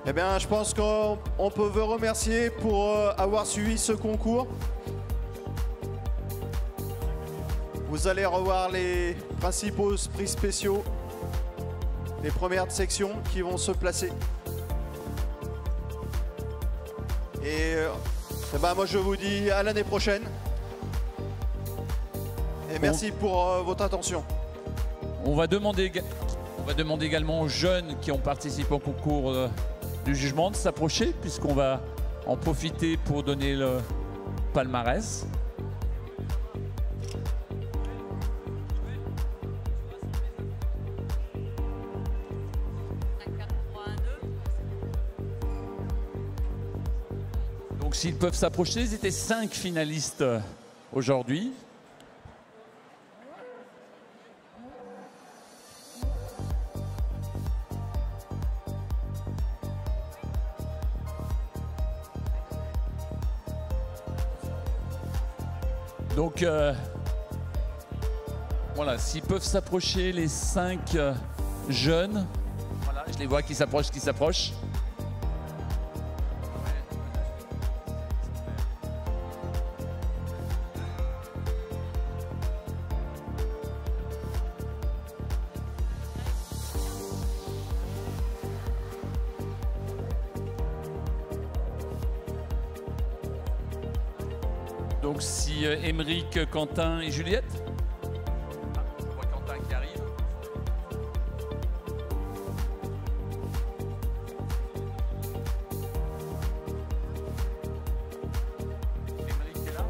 Eh bien, je pense qu'on peut vous remercier pour avoir suivi ce concours. Vous allez revoir les principaux prix spéciaux, les premières sections qui vont se placer. Et ben, moi, je vous dis à l'année prochaine. Et merci pour votre attention. On va demander également aux jeunes qui ont participé au concours du jugement de s'approcher, puisqu'on va en profiter pour donner le palmarès. Donc s'ils peuvent s'approcher, ils étaient 5 finalistes aujourd'hui. Donc voilà, s'ils peuvent s'approcher, les 5 jeunes, voilà, je les vois qui s'approchent. Donc si Émeric, Quentin et Juliette. Ah, je vois Quentin qui arrive. Émeric est là.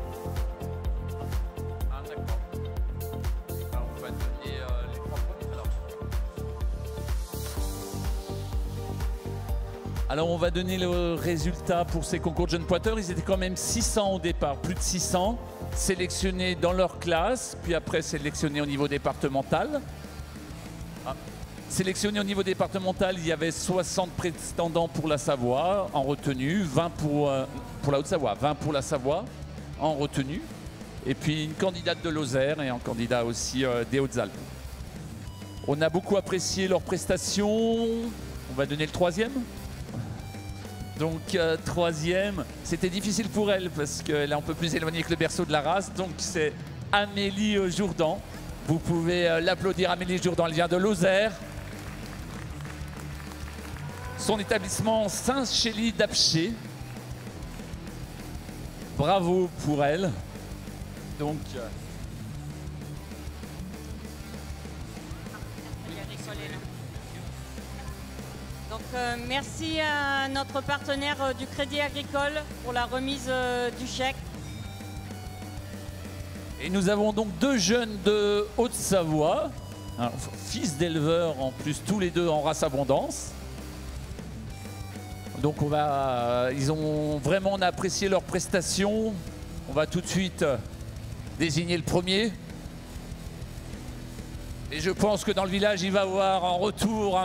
Ah d'accord. Alors on va donner les 3 premiers alors. Alors on va donner le résultat pour ces concours de jeunes pointeurs. Ils étaient quand même 600 au départ, plus de 600, sélectionnés dans leur classe, puis après sélectionnés au niveau départemental. Sélectionnés au niveau départemental, il y avait 60 prétendants pour la Savoie en retenue, 20 pour la Haute-Savoie, 20 pour la Savoie en retenue, et puis une candidate de Lozère et un candidat aussi des Hautes-Alpes. On a beaucoup apprécié leurs prestations. On va donner le 3e. Donc 3e, c'était difficile pour elle parce qu'elle est un peu plus éloignée que le berceau de la race. Donc c'est Amélie Jourdan. Vous pouvez l'applaudir, Amélie Jourdan, elle vient de Lozère. Son établissement Saint-Chély d'Apcher. Bravo pour elle. Donc merci à notre partenaire du Crédit Agricole pour la remise du chèque. Et nous avons donc 2 jeunes de Haute-Savoie, fils d'éleveurs en plus, tous les 2 en race Abondance. Donc ils ont vraiment apprécié leurs prestations. On va tout de suite désigner le premier. Et je pense que dans le village, il va avoir en retour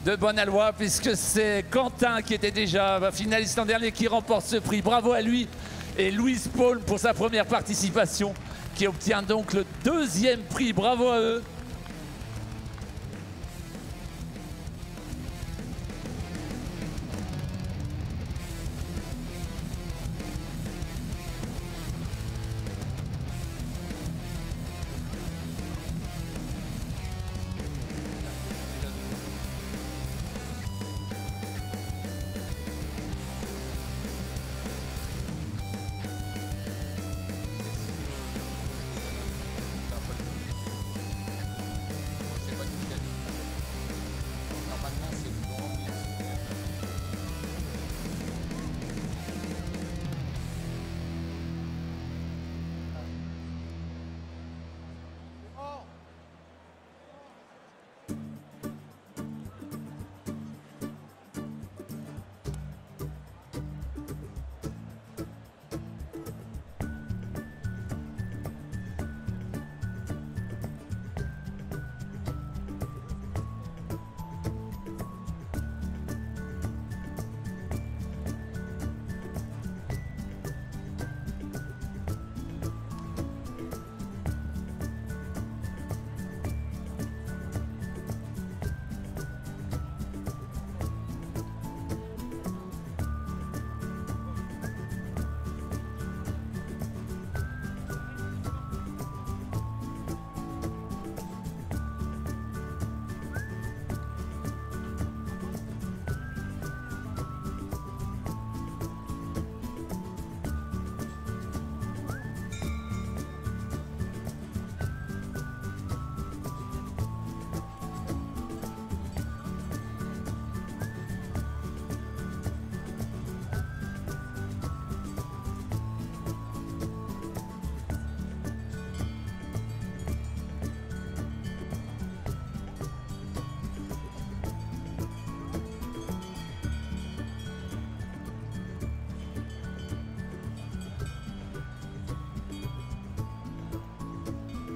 de Bonalois, puisque c'est Quentin qui était déjà finaliste l'an dernier qui remporte ce prix. Bravo à lui. Et Louise Paul pour sa première participation, qui obtient donc le 2e prix. Bravo à eux.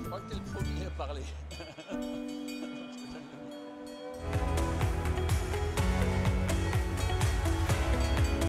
Je crois que t'es le premier à parler.